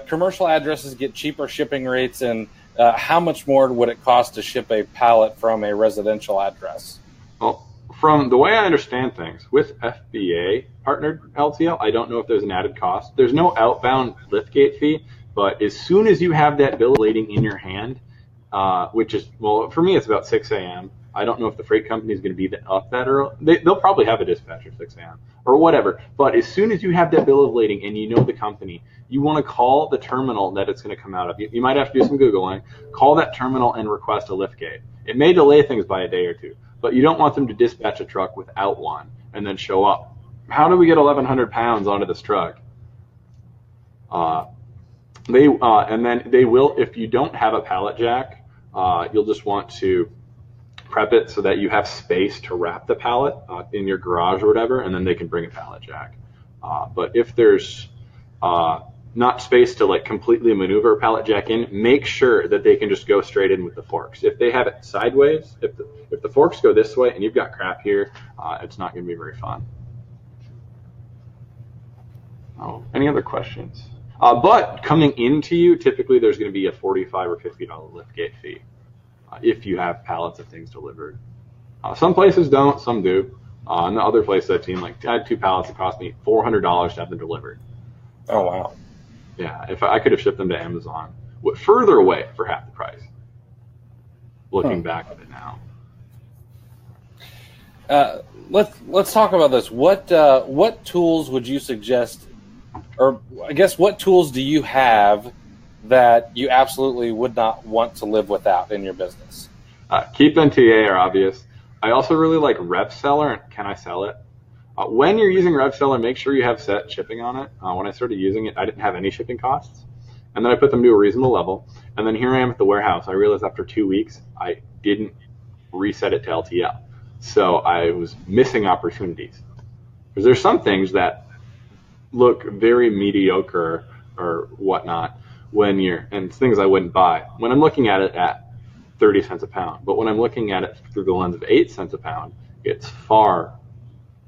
commercial addresses get cheaper shipping rates, and how much more would it cost to ship a pallet from a residential address? Well, from the way I understand things, with FBA partnered LTL, I don't know if there's an added cost. There's no outbound liftgate fee, but as soon as you have that bill of lading in your hand, which is, well, for me, it's about 6 a.m. I don't know if the freight company is going to be up that early. They'll probably have a dispatch at 6 a.m. or whatever. But as soon as you have that bill of lading and you know the company, you want to call the terminal that it's going to come out of. You might have to do some Googling. Call that terminal and request a liftgate. It may delay things by a day or two, but you don't want them to dispatch a truck without one and then show up. How do we get 1,100 pounds onto this truck? And then they will, if you don't have a pallet jack, you'll just want to prep it so that you have space to wrap the pallet in your garage or whatever, and then they can bring a pallet jack. But if there's not space to completely maneuver a pallet jack in, make sure that they can just go straight in with the forks. If they have it sideways, if the forks go this way and you've got crap here, it's not going to be very fun. Oh, any other questions? But coming into you, typically there's going to be a $45 or $50 liftgate fee if you have pallets of things delivered. Some places don't, some do. And the other places I've seen, I had 2 pallets that cost me $400 to have them delivered. Oh, wow. Yeah, if I could have shipped them to Amazon, further away for half the price. Looking back at it now. Let's talk about this. What tools would you suggest, or I guess what tools do you have that you absolutely would not want to live without in your business? Keepa and TA are obvious. I also really like RevSeller and Can I Sell It? When you're using RevSeller, make sure you have set shipping on it. When I started using it, I didn't have any shipping costs. And then I put them to a reasonable level. And then here I am at the warehouse. I realized after 2 weeks, I didn't reset it to LTL. So I was missing opportunities. Because there's some things that look very mediocre or whatnot and things I wouldn't buy when I'm looking at it at 30 cents a pound. But when I'm looking at it through the lens of 8 cents a pound, it's far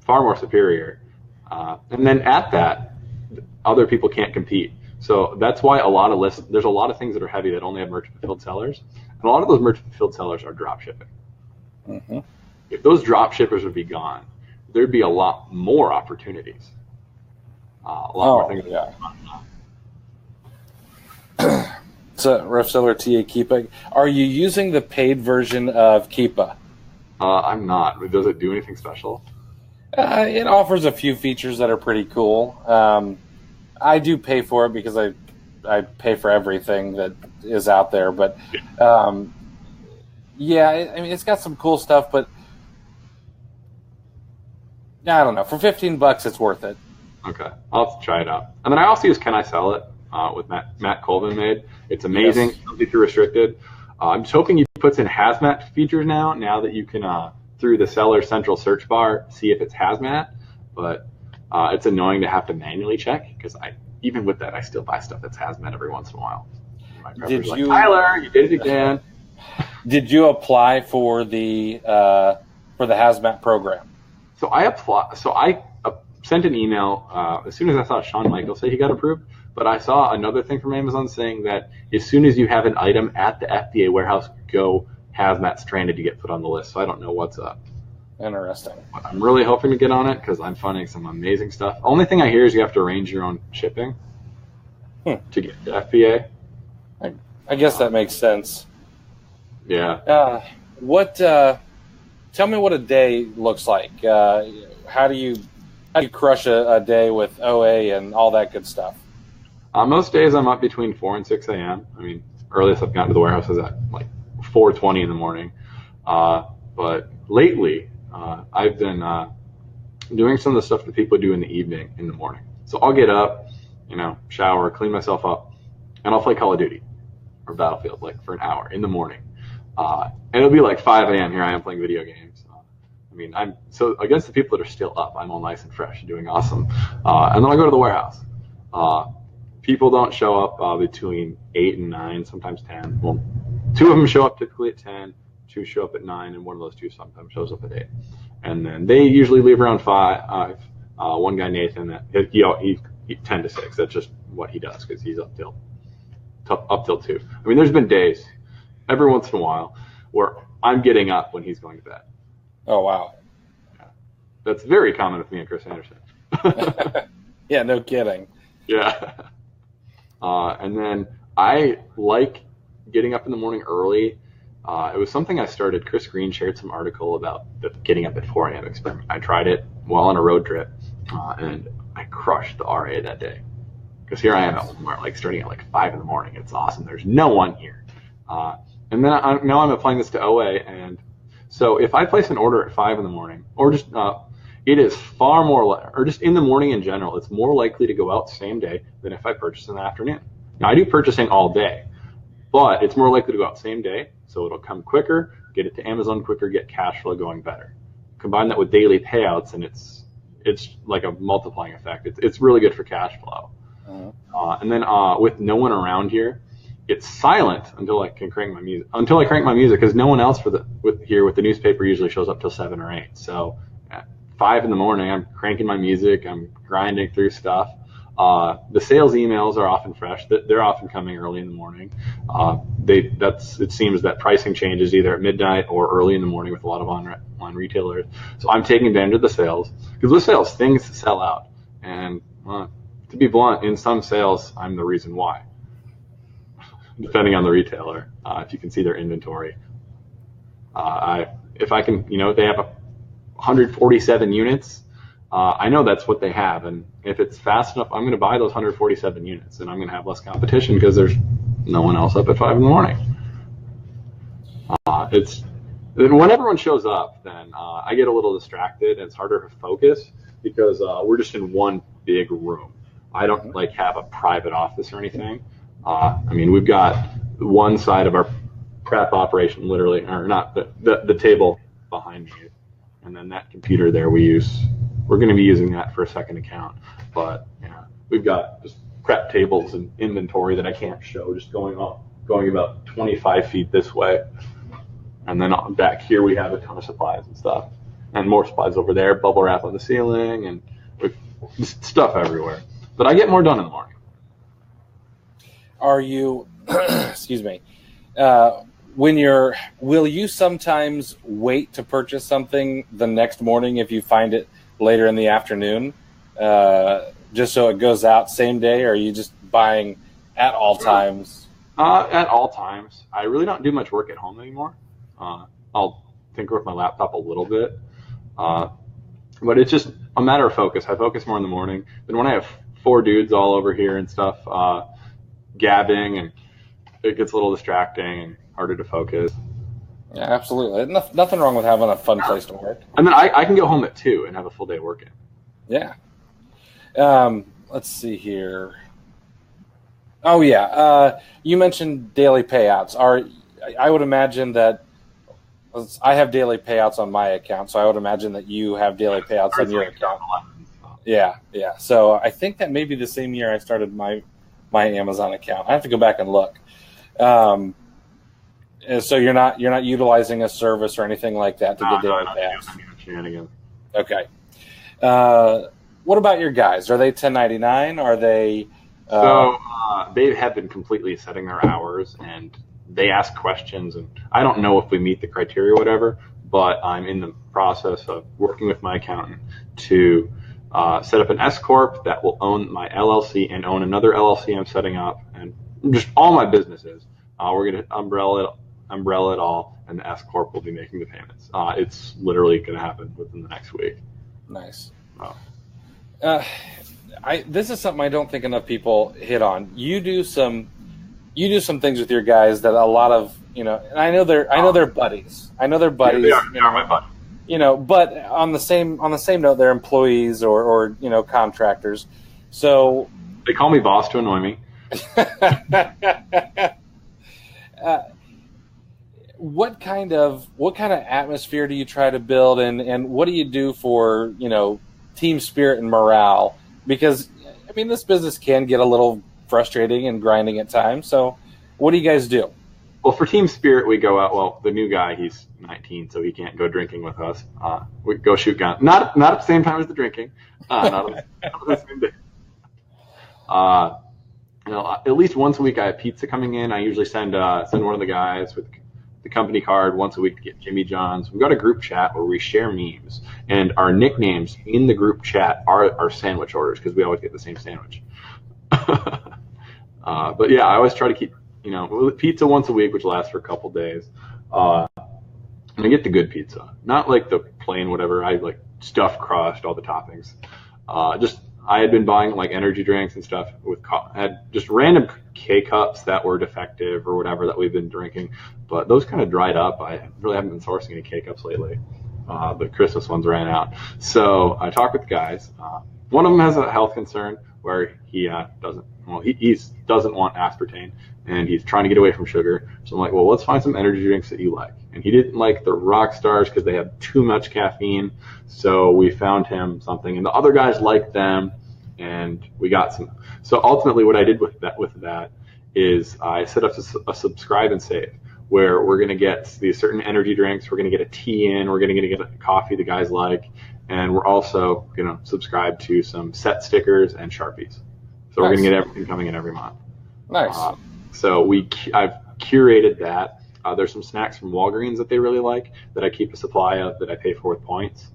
more superior. And then at that, other people can't compete. So that's why there's a lot of things that are heavy that only have merchant fulfilled sellers, and a lot of those merchant fulfilled sellers are drop shipping. Mm-hmm. If those drop shippers would be gone, there'd be a lot more opportunities. A lot more things. Yeah. So, ref seller TA Keepa, are you using the paid version of Keepa? I'm not. Does it do anything special? It offers a few features that are pretty cool. I do pay for it because I pay for everything that is out there. But yeah, I mean, it's got some cool stuff, but I don't know. For $15, it's worth it. Okay, I'll have to try it out. And then I also use Can I Sell It with Matt Colvin made. It's amazing. Yes. Don't be too restricted. I'm just hoping he puts in hazmat features now that you can, through the seller central search bar, see if it's hazmat. But it's annoying to have to manually check because even with that, I still buy stuff that's hazmat every once in a while. My prepper's like, Tyler, you did it again. Did you apply for the hazmat program? So I sent an email as soon as I saw Shawn Michaels say he got approved. But I saw another thing from Amazon saying that as soon as you have an item at the FBA warehouse, go hazmat stranded to get put on the list. So I don't know what's up. Interesting. But I'm really hoping to get on it because I'm finding some amazing stuff. Only thing I hear is you have to arrange your own shipping to get to FBA. I guess that makes sense. Yeah. Tell me what a day looks like. How do you crush a day with OA and all that good stuff? Most days I'm up between 4 and 6 a.m. I mean, earliest I've gotten to the warehouse is at like 4:20 in the morning. But lately, I've been doing some of the stuff that people do in the evening, in the morning. So I'll get up, shower, clean myself up, and I'll play Call of Duty or Battlefield like for an hour in the morning. And it'll be like 5 a.m. Here I am playing video games. I'm so against the people that are still up. I'm all nice and fresh and doing awesome. And then I'll go to the warehouse. People don't show up between 8 and 9, sometimes 10. Well, 2 of them show up typically at 10, 2 show up at 9, and one of those 2 sometimes shows up at 8. And then they usually leave around 5. One guy, Nathan, he 10 to 6. That's just what he does because he's up till 2. I mean, there's been days, every once in a while, where I'm getting up when he's going to bed. Oh, wow. Yeah. That's very common with me and Chris Anderson. Yeah, no kidding. Yeah. And then I like getting up in the morning early. It was something I started. Chris Green shared some article about the getting up at 4 a.m. experiment. I tried it while on a road trip, and I crushed the RA that day. Because here I am at Walmart, like starting at like 5 in the morning. It's awesome. There's no one here. And then now I'm applying this to OA. And so if I place an order at 5 in the morning, or just it is far more, or just in the morning in general, it's more likely to go out same day than if I purchase in the afternoon. Now, I do purchasing all day, but it's more likely to go out same day, so it'll come quicker, get it to Amazon quicker, get cash flow going better. Combine that with daily payouts, and it's like a multiplying effect. It's really good for cash flow. And then with no one around here, it's silent until I can crank my music. Until I crank my music, because no one else with the newspaper usually shows up till 7 or 8. So at 5 in the morning, I'm cranking my music. I'm grinding through stuff. The sales emails are often fresh. They're often coming early in the morning. It seems that pricing changes either at midnight or early in the morning with a lot of online retailers. So I'm taking advantage of the sales, because with sales, things sell out. And to be blunt, in some sales, I'm the reason why, depending on the retailer. If you can see their inventory, if I can, if they have 147 units, I know that's what they have, and if it's fast enough, I'm going to buy those 147 units, and I'm going to have less competition because there's no one else up at 5 in the morning. When everyone shows up, then I get a little distracted, and it's harder to focus because we're just in one big room. I don't have a private office or anything. We've got one side of our prep operation, literally, or not the table behind me, and then that computer there we're going to be using that for a second account. But we've got just prep tables and inventory that I can't show, just going about 25 feet this way. And then back here we have a ton of supplies and stuff, and more supplies over there, bubble wrap on the ceiling, and just stuff everywhere. But I get more done in the morning. Are you, excuse me, will you sometimes wait to purchase something the next morning if you find it later in the afternoon, just so it goes out same day, or are you just buying at all times? At all times. I really don't do much work at home anymore. I'll tinker with my laptop a little bit, but it's just a matter of focus. I focus more in the morning. Then when I have 4 dudes all over here and stuff, gabbing, and it gets a little distracting and harder to focus. Yeah, absolutely. Nothing wrong with having a fun place to work. And then I can go home at 2 and have a full day working. Yeah. Let's see here. Oh, yeah. You mentioned daily payouts. I would imagine that I have daily payouts on my account, so I would imagine that you have daily payouts on your account. Yeah. So I think that may be the same year I started my Amazon account. I have to go back and look. So you're not utilizing a service or anything like that to get daily payouts. Okay. What about your guys? Are they 1099? Are they? They have been completely setting their hours, and they ask questions, and I don't know if we meet the criteria or whatever, but I'm in the process of working with my accountant to set up an S Corp that will own my LLC and own another LLC I'm setting up, and just all my businesses. We're going to umbrella it all, and the S Corp will be making the payments. It's literally going to happen within the next week. Nice. Oh. This is something I don't think enough people hit on. You do some things with your guys that a lot of, and I know they're buddies. I know they're buddies. Yeah, they are my buddies. But on the same note, they're employees or contractors. So they call me boss to annoy me. What kind of atmosphere do you try to build, and what do you do for team spirit and morale? Because this business can get a little frustrating and grinding at times. So what do you guys do? Well, for team spirit, we go out. Well, the new guy, he's 19, so he can't go drinking with us. We go shoot guns. Not at the same time as the drinking. Not on the same day. At least once a week I have pizza coming in. I usually send one of the guys with the company card once a week to get Jimmy John's. We've got a group chat where we share memes, and our nicknames in the group chat are our sandwich orders because we always get the same sandwich. But yeah, I always try to keep pizza once a week, which lasts for a couple days. And I get the good pizza, not like the plain whatever. I like stuffed crust, all the toppings. I had been buying like energy drinks and stuff had just random K-cups that were defective or whatever that we've been drinking, but those kind of dried up. I really haven't been sourcing any K-cups lately. The Christmas ones ran out. So I talked with the guys. One of them has a health concern where he doesn't want aspartame, and he's trying to get away from sugar. So I'm like, well, let's find some energy drinks that you like. And he didn't like the rock stars because they have too much caffeine. So we found him something, and the other guys liked them, and we got some. So ultimately what I did with that is I set up a subscribe and save, where we're going to get these certain energy drinks. We're going to get a tea in. We're going to get a coffee the guys like. And we're also going to subscribe to some set stickers and Sharpies. So we're going to get everything coming in every month. Nice. So I've curated that. There's some snacks from Walgreens that they really like that I keep a supply of that I pay for with points.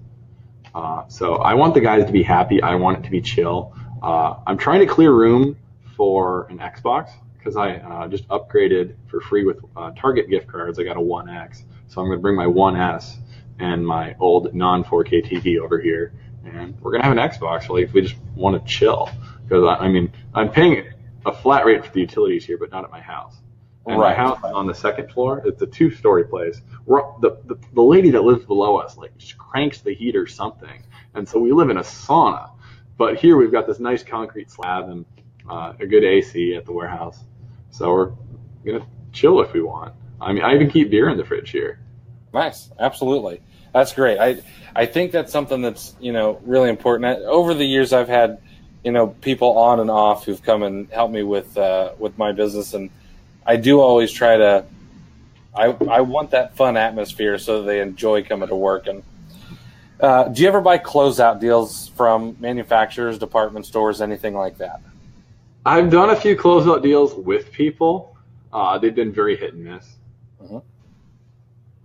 So I want the guys to be happy. I want it to be chill. I'm trying to clear room for an Xbox because I just upgraded for free with Target gift cards. I got a 1X. So I'm going to bring my 1S and my old non-4K TV over here, and we're going to have an Xbox if we just want to chill. Because, I'm paying a flat rate for the utilities here, but not at my house. And my house is on the second floor. It's a 2-story place. The lady that lives below us just cranks the heat or something, and so we live in a sauna. But here we've got this nice concrete slab and a good AC at the warehouse. So we're going to chill if we want. I even keep beer in the fridge here. Nice. Absolutely. That's great. I think that's something that's, really important. Over the years, I've had, people on and off who've come and helped me with my business. And I do always try to, I want that fun atmosphere so that they enjoy coming to work. And Do you ever buy closeout deals from manufacturers, department stores, anything like that? I've done a few closeout deals with people. They've been very hit and miss. Mm-hmm.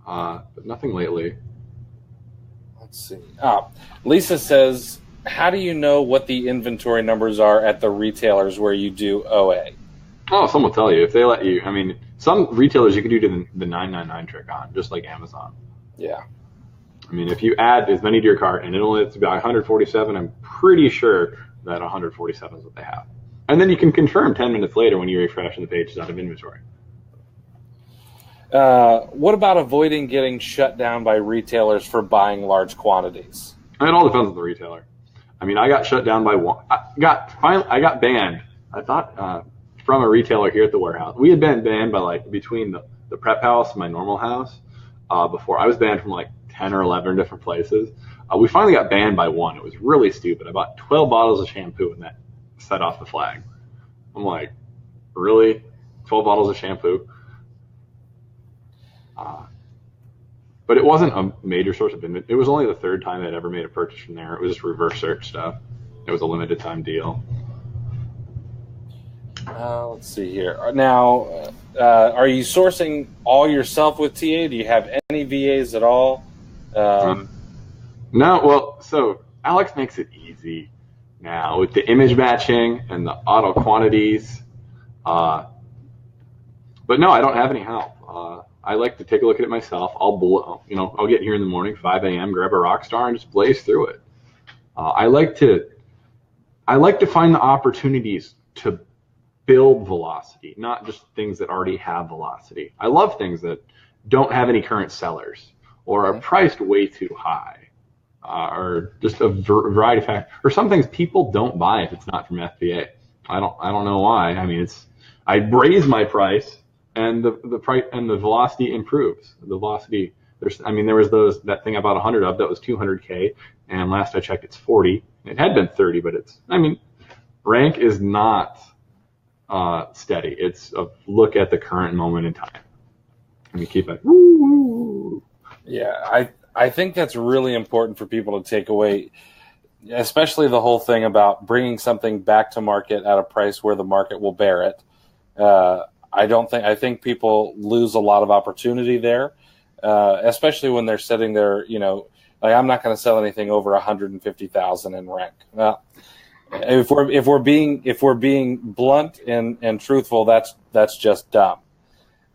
But nothing lately. Let's see. Lisa says, how do you know what the inventory numbers are at the retailers where you do OA? Oh, some will tell you if they let you. I mean, some retailers you can do the 999 trick on, just like Amazon. Yeah. I mean, if you add as many to your cart and it only has to be 147, I'm pretty sure that 147 is what they have. And then you can confirm 10 minutes later when you refresh and the page is out of inventory. What about avoiding getting shut down by retailers for buying large quantities? It all depends on the retailer. I mean, I got shut down by one. I got banned. I thought from a retailer here at the warehouse. We had been banned by like between the prep house and my normal house before. I was banned from like 10 or 11 different places. We finally got banned by one. It was really stupid. I bought 12 bottles of shampoo and that set off the flag. I'm like, really? 12 bottles of shampoo? But it wasn't a major source of inventory. It was only the third time I'd ever made a purchase from there. It was just reverse search stuff. It was a limited time deal. Let's see here. Now, are you sourcing all yourself with TA? Do you have any VAs at all? No, well, so Alex makes it easy now with the image matching and the auto quantities. But no, I don't have any help. I like to take a look at it myself. I'll get here in the morning, 5 a.m., grab a Rockstar and just blaze through it. I like to find the opportunities to build velocity, not just things that already have velocity. I love things that don't have any current sellers or are priced way too high, or just a variety of factors. Or some things people don't buy if it's not from FBA. I don't know why. I mean, I raise my price and the price and the velocity improves. The velocity there was that thing I bought 100 of that was 200K, and last I checked it's 40. It had been 30, but rank is not steady. It's a look at the current moment in time. Let me keep it. Woo! Yeah, I think that's really important for people to take away, especially the whole thing about bringing something back to market at a price where the market will bear it. I think people lose a lot of opportunity there, especially when they're sitting there. Like, I'm not going to sell anything over 150,000 in rank. Well, if we're being blunt and truthful, that's just dumb.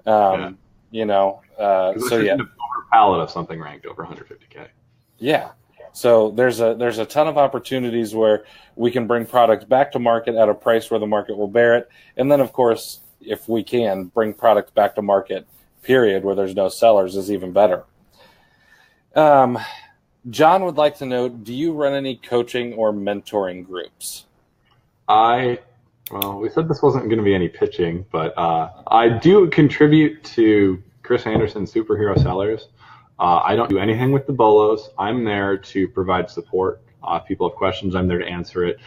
So yeah, a pallet of something ranked over 150K. Yeah. So there's a ton of opportunities where we can bring products back to market at a price where the market will bear it, and then of course, if we can bring products back to market, period, where there's no sellers, is even better. John would like to know, do you run any coaching or mentoring groups? We said this wasn't going to be any pitching, but I do contribute to Chris Anderson's Superhero Sellers. I don't do anything with the bolos. I'm there to provide support. If people have questions, I'm there to answer it.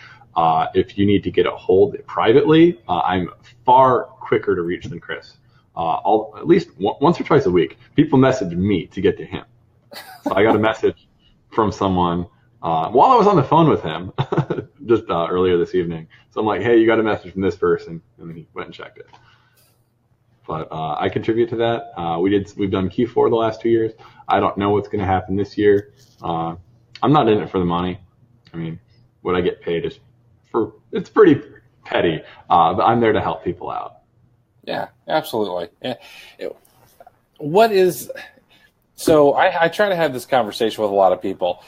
If you need to get a hold privately, I'm far quicker to reach than Chris. At least once or twice a week, people message me to get to him. So I got a message from someone while I was on the phone with him just earlier this evening. So I'm like, hey, you got a message from this person, and then he went and checked it. But I contribute to that. We've done Q4 the last 2 years. I don't know what's going to happen this year. I'm not in it for the money. I mean, what I get paid is it's pretty petty, but I'm there to help people out. Yeah, absolutely. I try to have this conversation with a lot of people.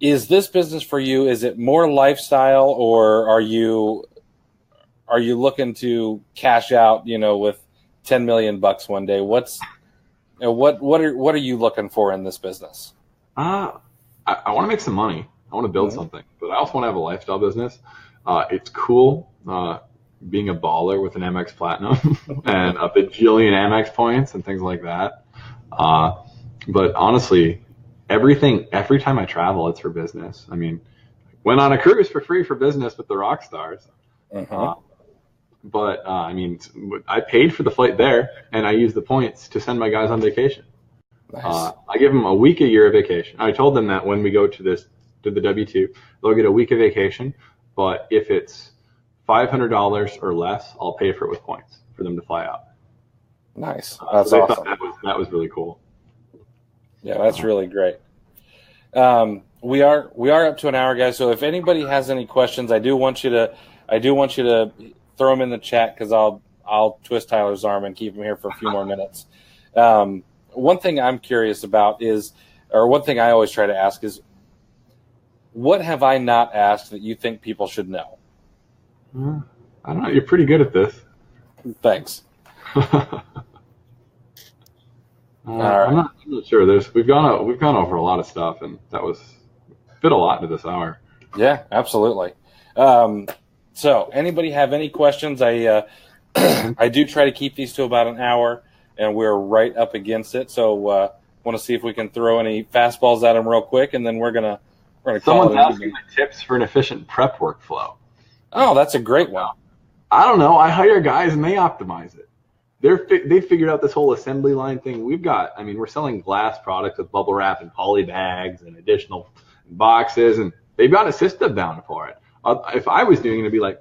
Is this business for you? Is it more lifestyle, or are you looking to cash out, with $10 million one day? What are you looking for in this business? I want to make some money. I want to build something, but I also want to have a lifestyle business. It's cool being a baller with an Amex Platinum and a bajillion Amex points and things like that. But honestly, every time I travel, it's for business. I mean, went on a cruise for free for business with the Rockstars. But I paid for the flight there, and I used the points to send my guys on vacation. Nice. I give them a week, a year of vacation. I told them that when we go to the W-2, they'll get a week of vacation, but if it's $500 or less, I'll pay for it with points for them to fly out. Nice. That's so awesome. That was really cool. Yeah, that's really great. We are up to an hour, guys. So if anybody has any questions, I do want you to throw them in the chat, because I'll twist Tyler's arm and keep him here for a few more minutes. One thing I'm curious about or one thing I always try to ask is, what have I not asked that you think people should know? I don't know. You're pretty good at this. Thanks. I'm not sure. We've gone over a lot of stuff, and that fit a lot into this hour. Yeah, absolutely. So, anybody have any questions? I do try to keep these to about an hour, and we're right up against it. So, want to see if we can throw any fastballs at them real quick, and then we're gonna call it. Someone's asking the tips for an efficient prep workflow. Oh, that's a great one. I don't know. I hire guys, and they optimize it. They figured out this whole assembly line thing. We're selling glass products with bubble wrap and poly bags and additional boxes, and they've got a system down for it. If I was doing it, it'd be like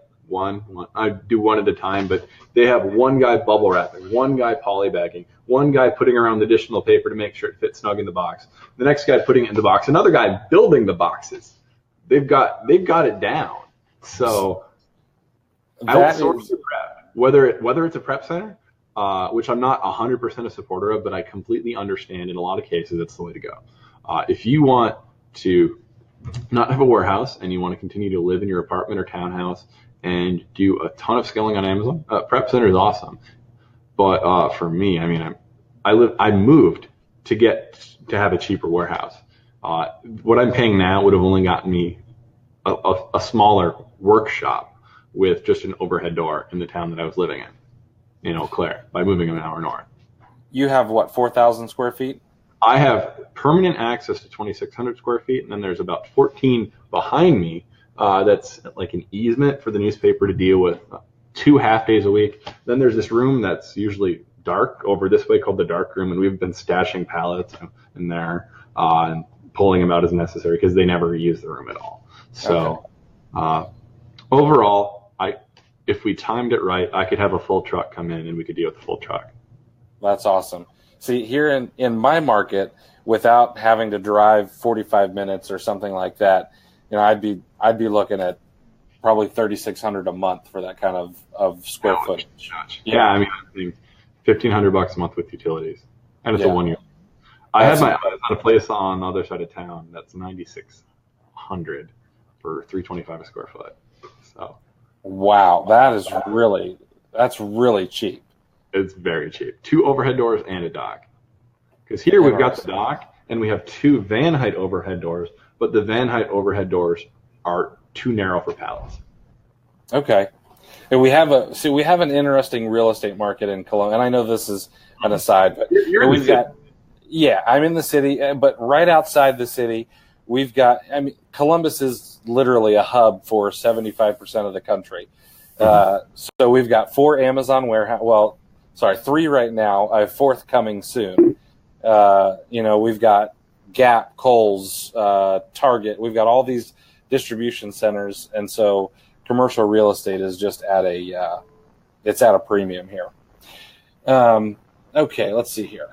I'd do one at a time, but they have one guy bubble wrapping, one guy poly bagging, one guy putting around the additional paper to make sure it fits snug in the box, the next guy putting it in the box, another guy building the boxes. They've got it down. So outsource the prep, whether it's a prep center, which I'm not 100% a supporter of, but I completely understand in a lot of cases it's the way to go. If you want to not have a warehouse and you want to continue to live in your apartment or townhouse and do a ton of scaling on Amazon, prep center is awesome. But for me, I moved to have a cheaper warehouse. What I'm paying now would have only gotten me a smaller workshop with just an overhead door in the town that I was living in Eau Claire, by moving an hour north. You have what, 4,000 square feet? I have permanent access to 2,600 square feet, and then there's about 14 behind me that's like an easement for the newspaper to deal with 2 half days a week. Then there's this room that's usually dark over this way called the dark room, and we've been stashing pallets in there and pulling them out as necessary because they never use the room at all. So overall, if we timed it right, I could have a full truck come in and we could deal with the full truck. That's awesome. See, here in my market, without having to drive 45 minutes or something like that, I'd be looking at probably $3,600 a month for that kind of square footage. Yeah, I think $1,500 a month with utilities, and it's a 1 year. I had a place on the other side of town that's $9,600 for $325 a square foot. So. Wow, that's really cheap. It's very cheap. 2 overhead doors and a dock. Because here we've got the dock and we have 2 van height overhead doors, but the van height overhead doors are too narrow for pallets. Okay. And we have an interesting real estate market in Cologne, and I know this is an aside, but I'm in the city, but right outside the city, we've got, Columbus is literally a hub for 75% of the country. So we've got 4 Amazon warehouse. 3 right now. I have 4th coming soon. We've got Gap, Kohl's, Target. We've got all these distribution centers, and so commercial real estate is just at a premium here. Okay, let's see here.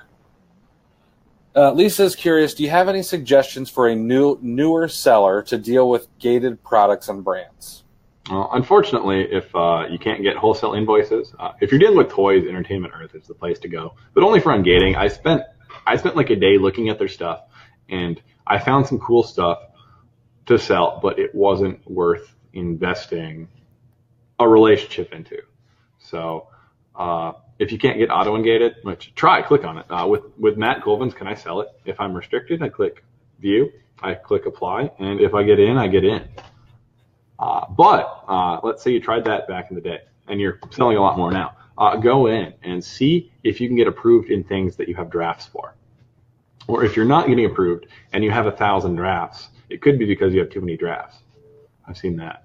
Lisa's curious, do you have any suggestions for a newer seller to deal with gated products and brands? Well, unfortunately, if you can't get wholesale invoices, if you're dealing with toys, Entertainment Earth is the place to go, but only for ungating. I spent like a day looking at their stuff, and I found some cool stuff to sell, but it wasn't worth investing a relationship into. So if you can't get auto ungated, click on it. With Matt Colvin's Can I Sell It? If I'm restricted, I click View, I click Apply, and if I get in, I get in. But let's say you tried that back in the day, and you're selling a lot more now. Go in and see if you can get approved in things that you have drafts for. Or if you're not getting approved and you have 1,000 drafts, it could be because you have too many drafts. I've seen that.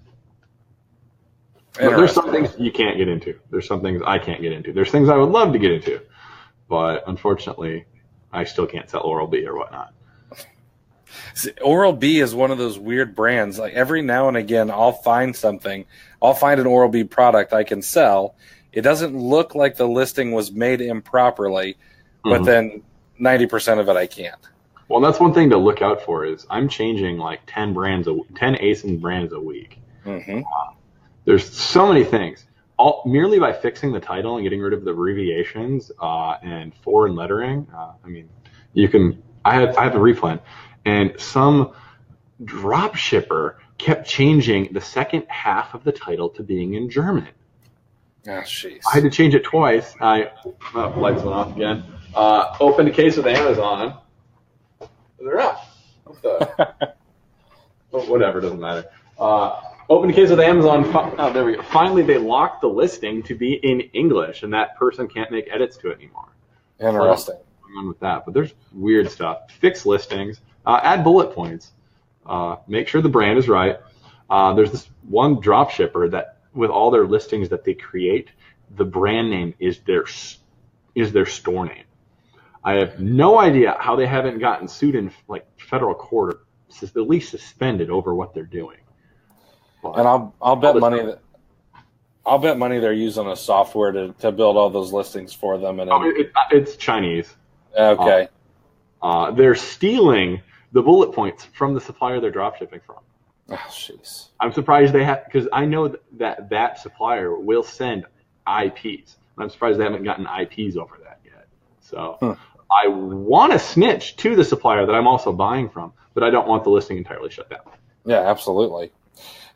But there's some things you can't get into. There's some things I can't get into. There's things I would love to get into, but unfortunately, I still can't sell Oral-B or whatnot. See, Oral-B is one of those weird brands. Like every now and again, I'll find something. I'll find an Oral-B product I can sell. It doesn't look like the listing was made improperly, but then 90% of it I can't. Well, that's one thing to look out for is I'm changing like 10 ASIN brands a week. There's so many things. Merely by fixing the title and getting rid of the abbreviations and foreign lettering. I mean, you can. I have a replan, and some drop shipper kept changing the second half of the title to being in German. Oh, jeez. I had to change it twice. Lights went off again. Opened a case with Amazon. They're off. Whatever, doesn't matter. Opened a case with Amazon. There we go. Finally, they locked the listing to be in English, and that person can't make edits to it anymore. Interesting. Going on with that, but there's weird stuff. Fix listings. Add bullet points. Make sure the brand is right. There's this one drop shipper that, with all their listings that they create, the brand name is their store name. I have no idea how they haven't gotten sued in like federal court, or at least suspended over what they're doing. But And I'll bet money that they're using a software to build all those listings for them. And it's Chinese. Okay. They're stealing the bullet points from the supplier they're drop shipping from. Oh, jeez. I'm surprised they have, because I know that supplier will send IPs. I'm surprised they haven't gotten IPs over that yet. So I want to snitch to the supplier that I'm also buying from, but I don't want the listing entirely shut down. Yeah, absolutely.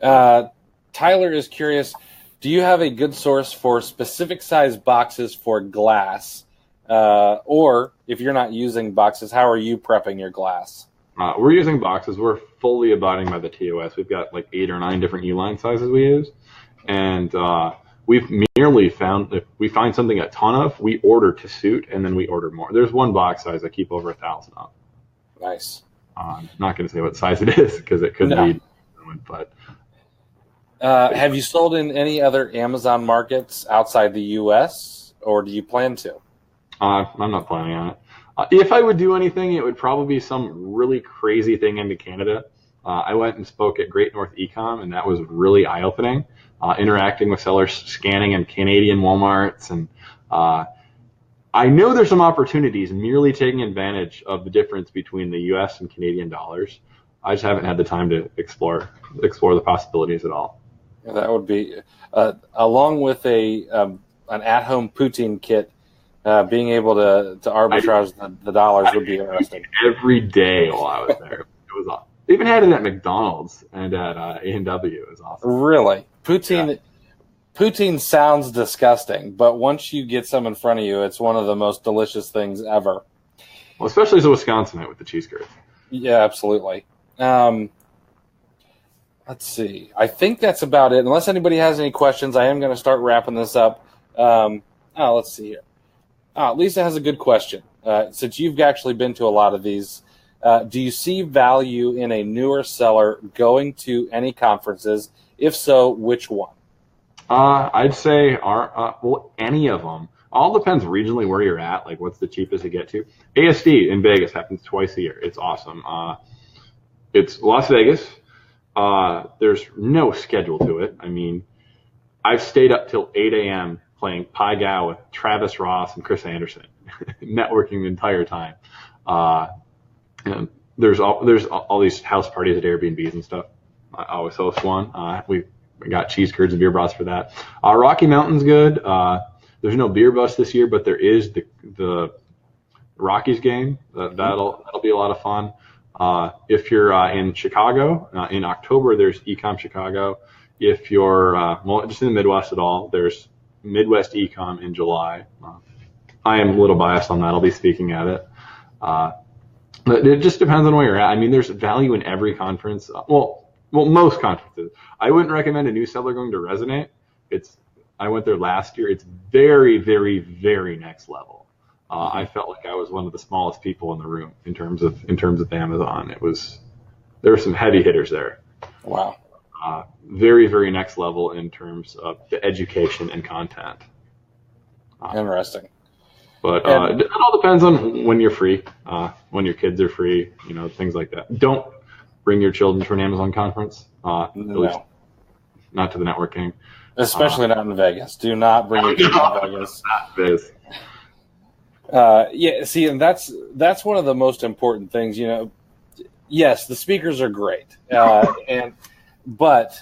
Tyler is curious, do you have a good source for specific size boxes for glass? Or if you're not using boxes, how are you prepping your glass? We're using boxes. We're fully abiding by the TOS. We've got like 8 or 9 different E-line sizes we use. And we've merely found, if we find something a ton of, we order to suit, and then we order more. There's one box size I keep over 1,000 of. Nice. I'm not going to say what size it is because it could be. But have you sold in any other Amazon markets outside the U.S., or do you plan to? I'm not planning on it. If I would do anything, it would probably be some really crazy thing into Canada. I went and spoke at Great North Ecom, and that was really eye-opening. Interacting with sellers, scanning in Canadian Walmarts, and I know there's some opportunities merely taking advantage of the difference between the U.S. and Canadian dollars. I just haven't had the time to explore the possibilities at all. Yeah, that would be, along with an at-home poutine kit. Being able to arbitrage the dollars would be interesting. Every day while I was there, it was awesome. They even had it at McDonald's and at A&W. It was awesome. Really, poutine sounds disgusting, but once you get some in front of you, it's one of the most delicious things ever. Well, especially as a Wisconsinite with the cheese curds. Yeah, absolutely. Let's see. I think that's about it. Unless anybody has any questions, I am going to start wrapping this up. Let's see here. Lisa has a good question. Since you've actually been to a lot of these, do you see value in a newer seller going to any conferences? If so, which one? I'd say any of them. All depends regionally where you're at. Like, what's the cheapest to get to? ASD in Vegas happens twice a year. It's awesome. It's Las Vegas. There's no schedule to it. I mean, I've stayed up till 8 a.m. playing Pai Gow with Travis Ross and Chris Anderson, networking the entire time. And there's all these house parties at Airbnbs and stuff. I always host one. We got cheese curds and beer brats for that. Rocky Mountain's good. There's no beer bus this year, but there is the Rockies game. That'll be a lot of fun. If you're in Chicago, in October, there's Ecom Chicago. If you're just in the Midwest at all, there's Midwest Ecom in July. I am a little biased on that. I'll be speaking at it. But it just depends on where you're at. I mean, there's value in every conference. Well, most conferences. I wouldn't recommend a new seller going to Resonate. I went there last year. It's very, very, very next level. I felt like I was one of the smallest people in the room in terms of Amazon. There were some heavy hitters there. Wow. Very, very next level in terms of the education and content. Interesting. But it all depends on when you're free, when your kids are free, things like that. Don't bring your children to an Amazon conference. At least not to the networking. Especially not in Vegas. Do not bring your kids to Vegas. Not Vegas. Yeah, see, and that's one of the most important things. Yes, the speakers are great, but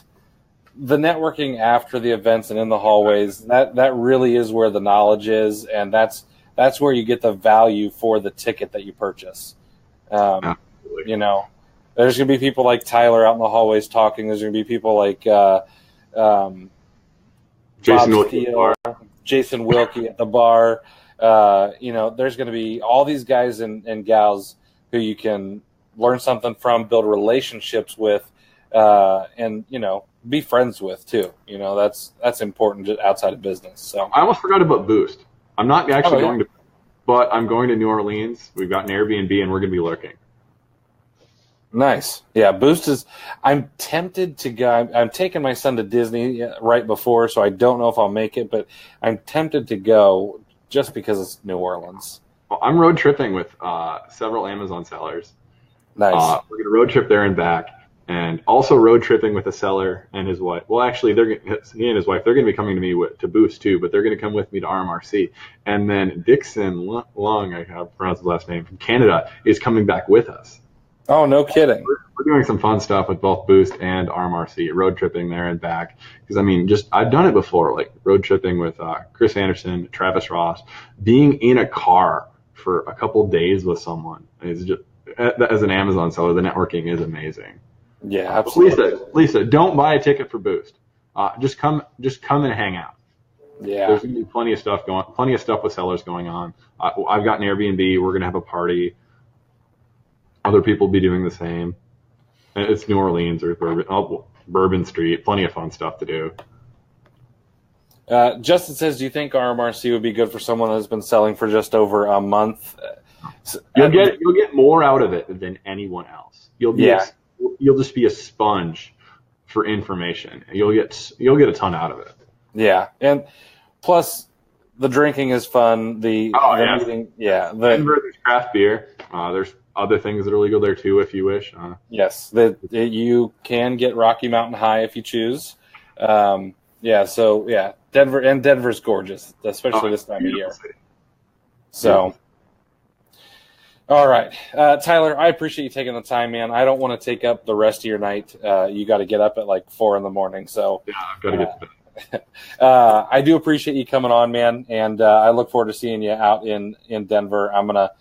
the networking after the events and in the hallways, that really is where the knowledge is, and that's where you get the value for the ticket that you purchase. There's going to be people like Tyler out in the hallways talking. There's going to be people like Jason Wilkie at the bar. There's going to be all these guys and gals who you can learn something from, build relationships with, and be friends with too. That's important outside of business. So I almost forgot about Boost. I'm not actually going to, but I'm going to New Orleans. We've got an Airbnb and we're going to be lurking. Nice. Yeah, Boost is. I'm tempted to go. I'm taking my son to Disney right before, so I don't know if I'll make it, but I'm tempted to go just because it's New Orleans. Well, I'm road tripping with several Amazon sellers. Nice. We're going to road trip there and back, and also road tripping with a seller and his wife. Well, actually, he and his wife, they're going to be coming to me to Boost too, but they're going to come with me to RMRC. And then Dixon Long, I have pronounced his last name, from Canada, is coming back with us. Oh, no kidding. We're doing some fun stuff with both Boost and RMRC, road tripping there and back. Because, I've done it before, like road tripping with Chris Anderson, Travis Ross, being in a car for a couple days with someone. It's just, as an Amazon seller, the networking is amazing. Yeah, absolutely. Lisa, don't buy a ticket for Boost. Just come and hang out. Yeah. There's going to be plenty of stuff with sellers going on. I've got an Airbnb. We're going to have a party. Other people will be doing the same. It's New Orleans or Bourbon Street. Plenty of fun stuff to do. Justin says, do you think RMRC would be good for someone who's been selling for just over a month? You'll get more out of it than anyone else. You'll just be a sponge for information. You'll get a ton out of it. Yeah, and plus the drinking is fun. Meeting, Denver, there's craft beer. There's other things that are legal there too, if you wish. Yes, you can get Rocky Mountain High if you choose. Denver's gorgeous, especially this time of year. So, all right, Tyler, I appreciate you taking the time, man. I don't want to take up the rest of your night. You got to get up at like 4 a.m. So yeah, I've got to get to bed. I do appreciate you coming on, man, and I look forward to seeing you out in Denver. I'm gonna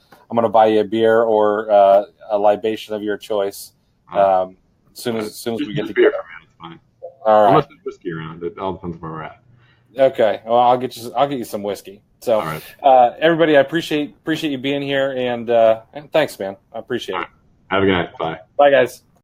buy you a beer or a libation of your choice. As soon as we get together. Man, it's fine. All right. Unless there's whiskey around, it all depends where we're at. Okay. Well, I'll get you some whiskey. So, right. Everybody, I appreciate you being here, and thanks, man. I appreciate it. Have a good night. Bye. Bye, guys.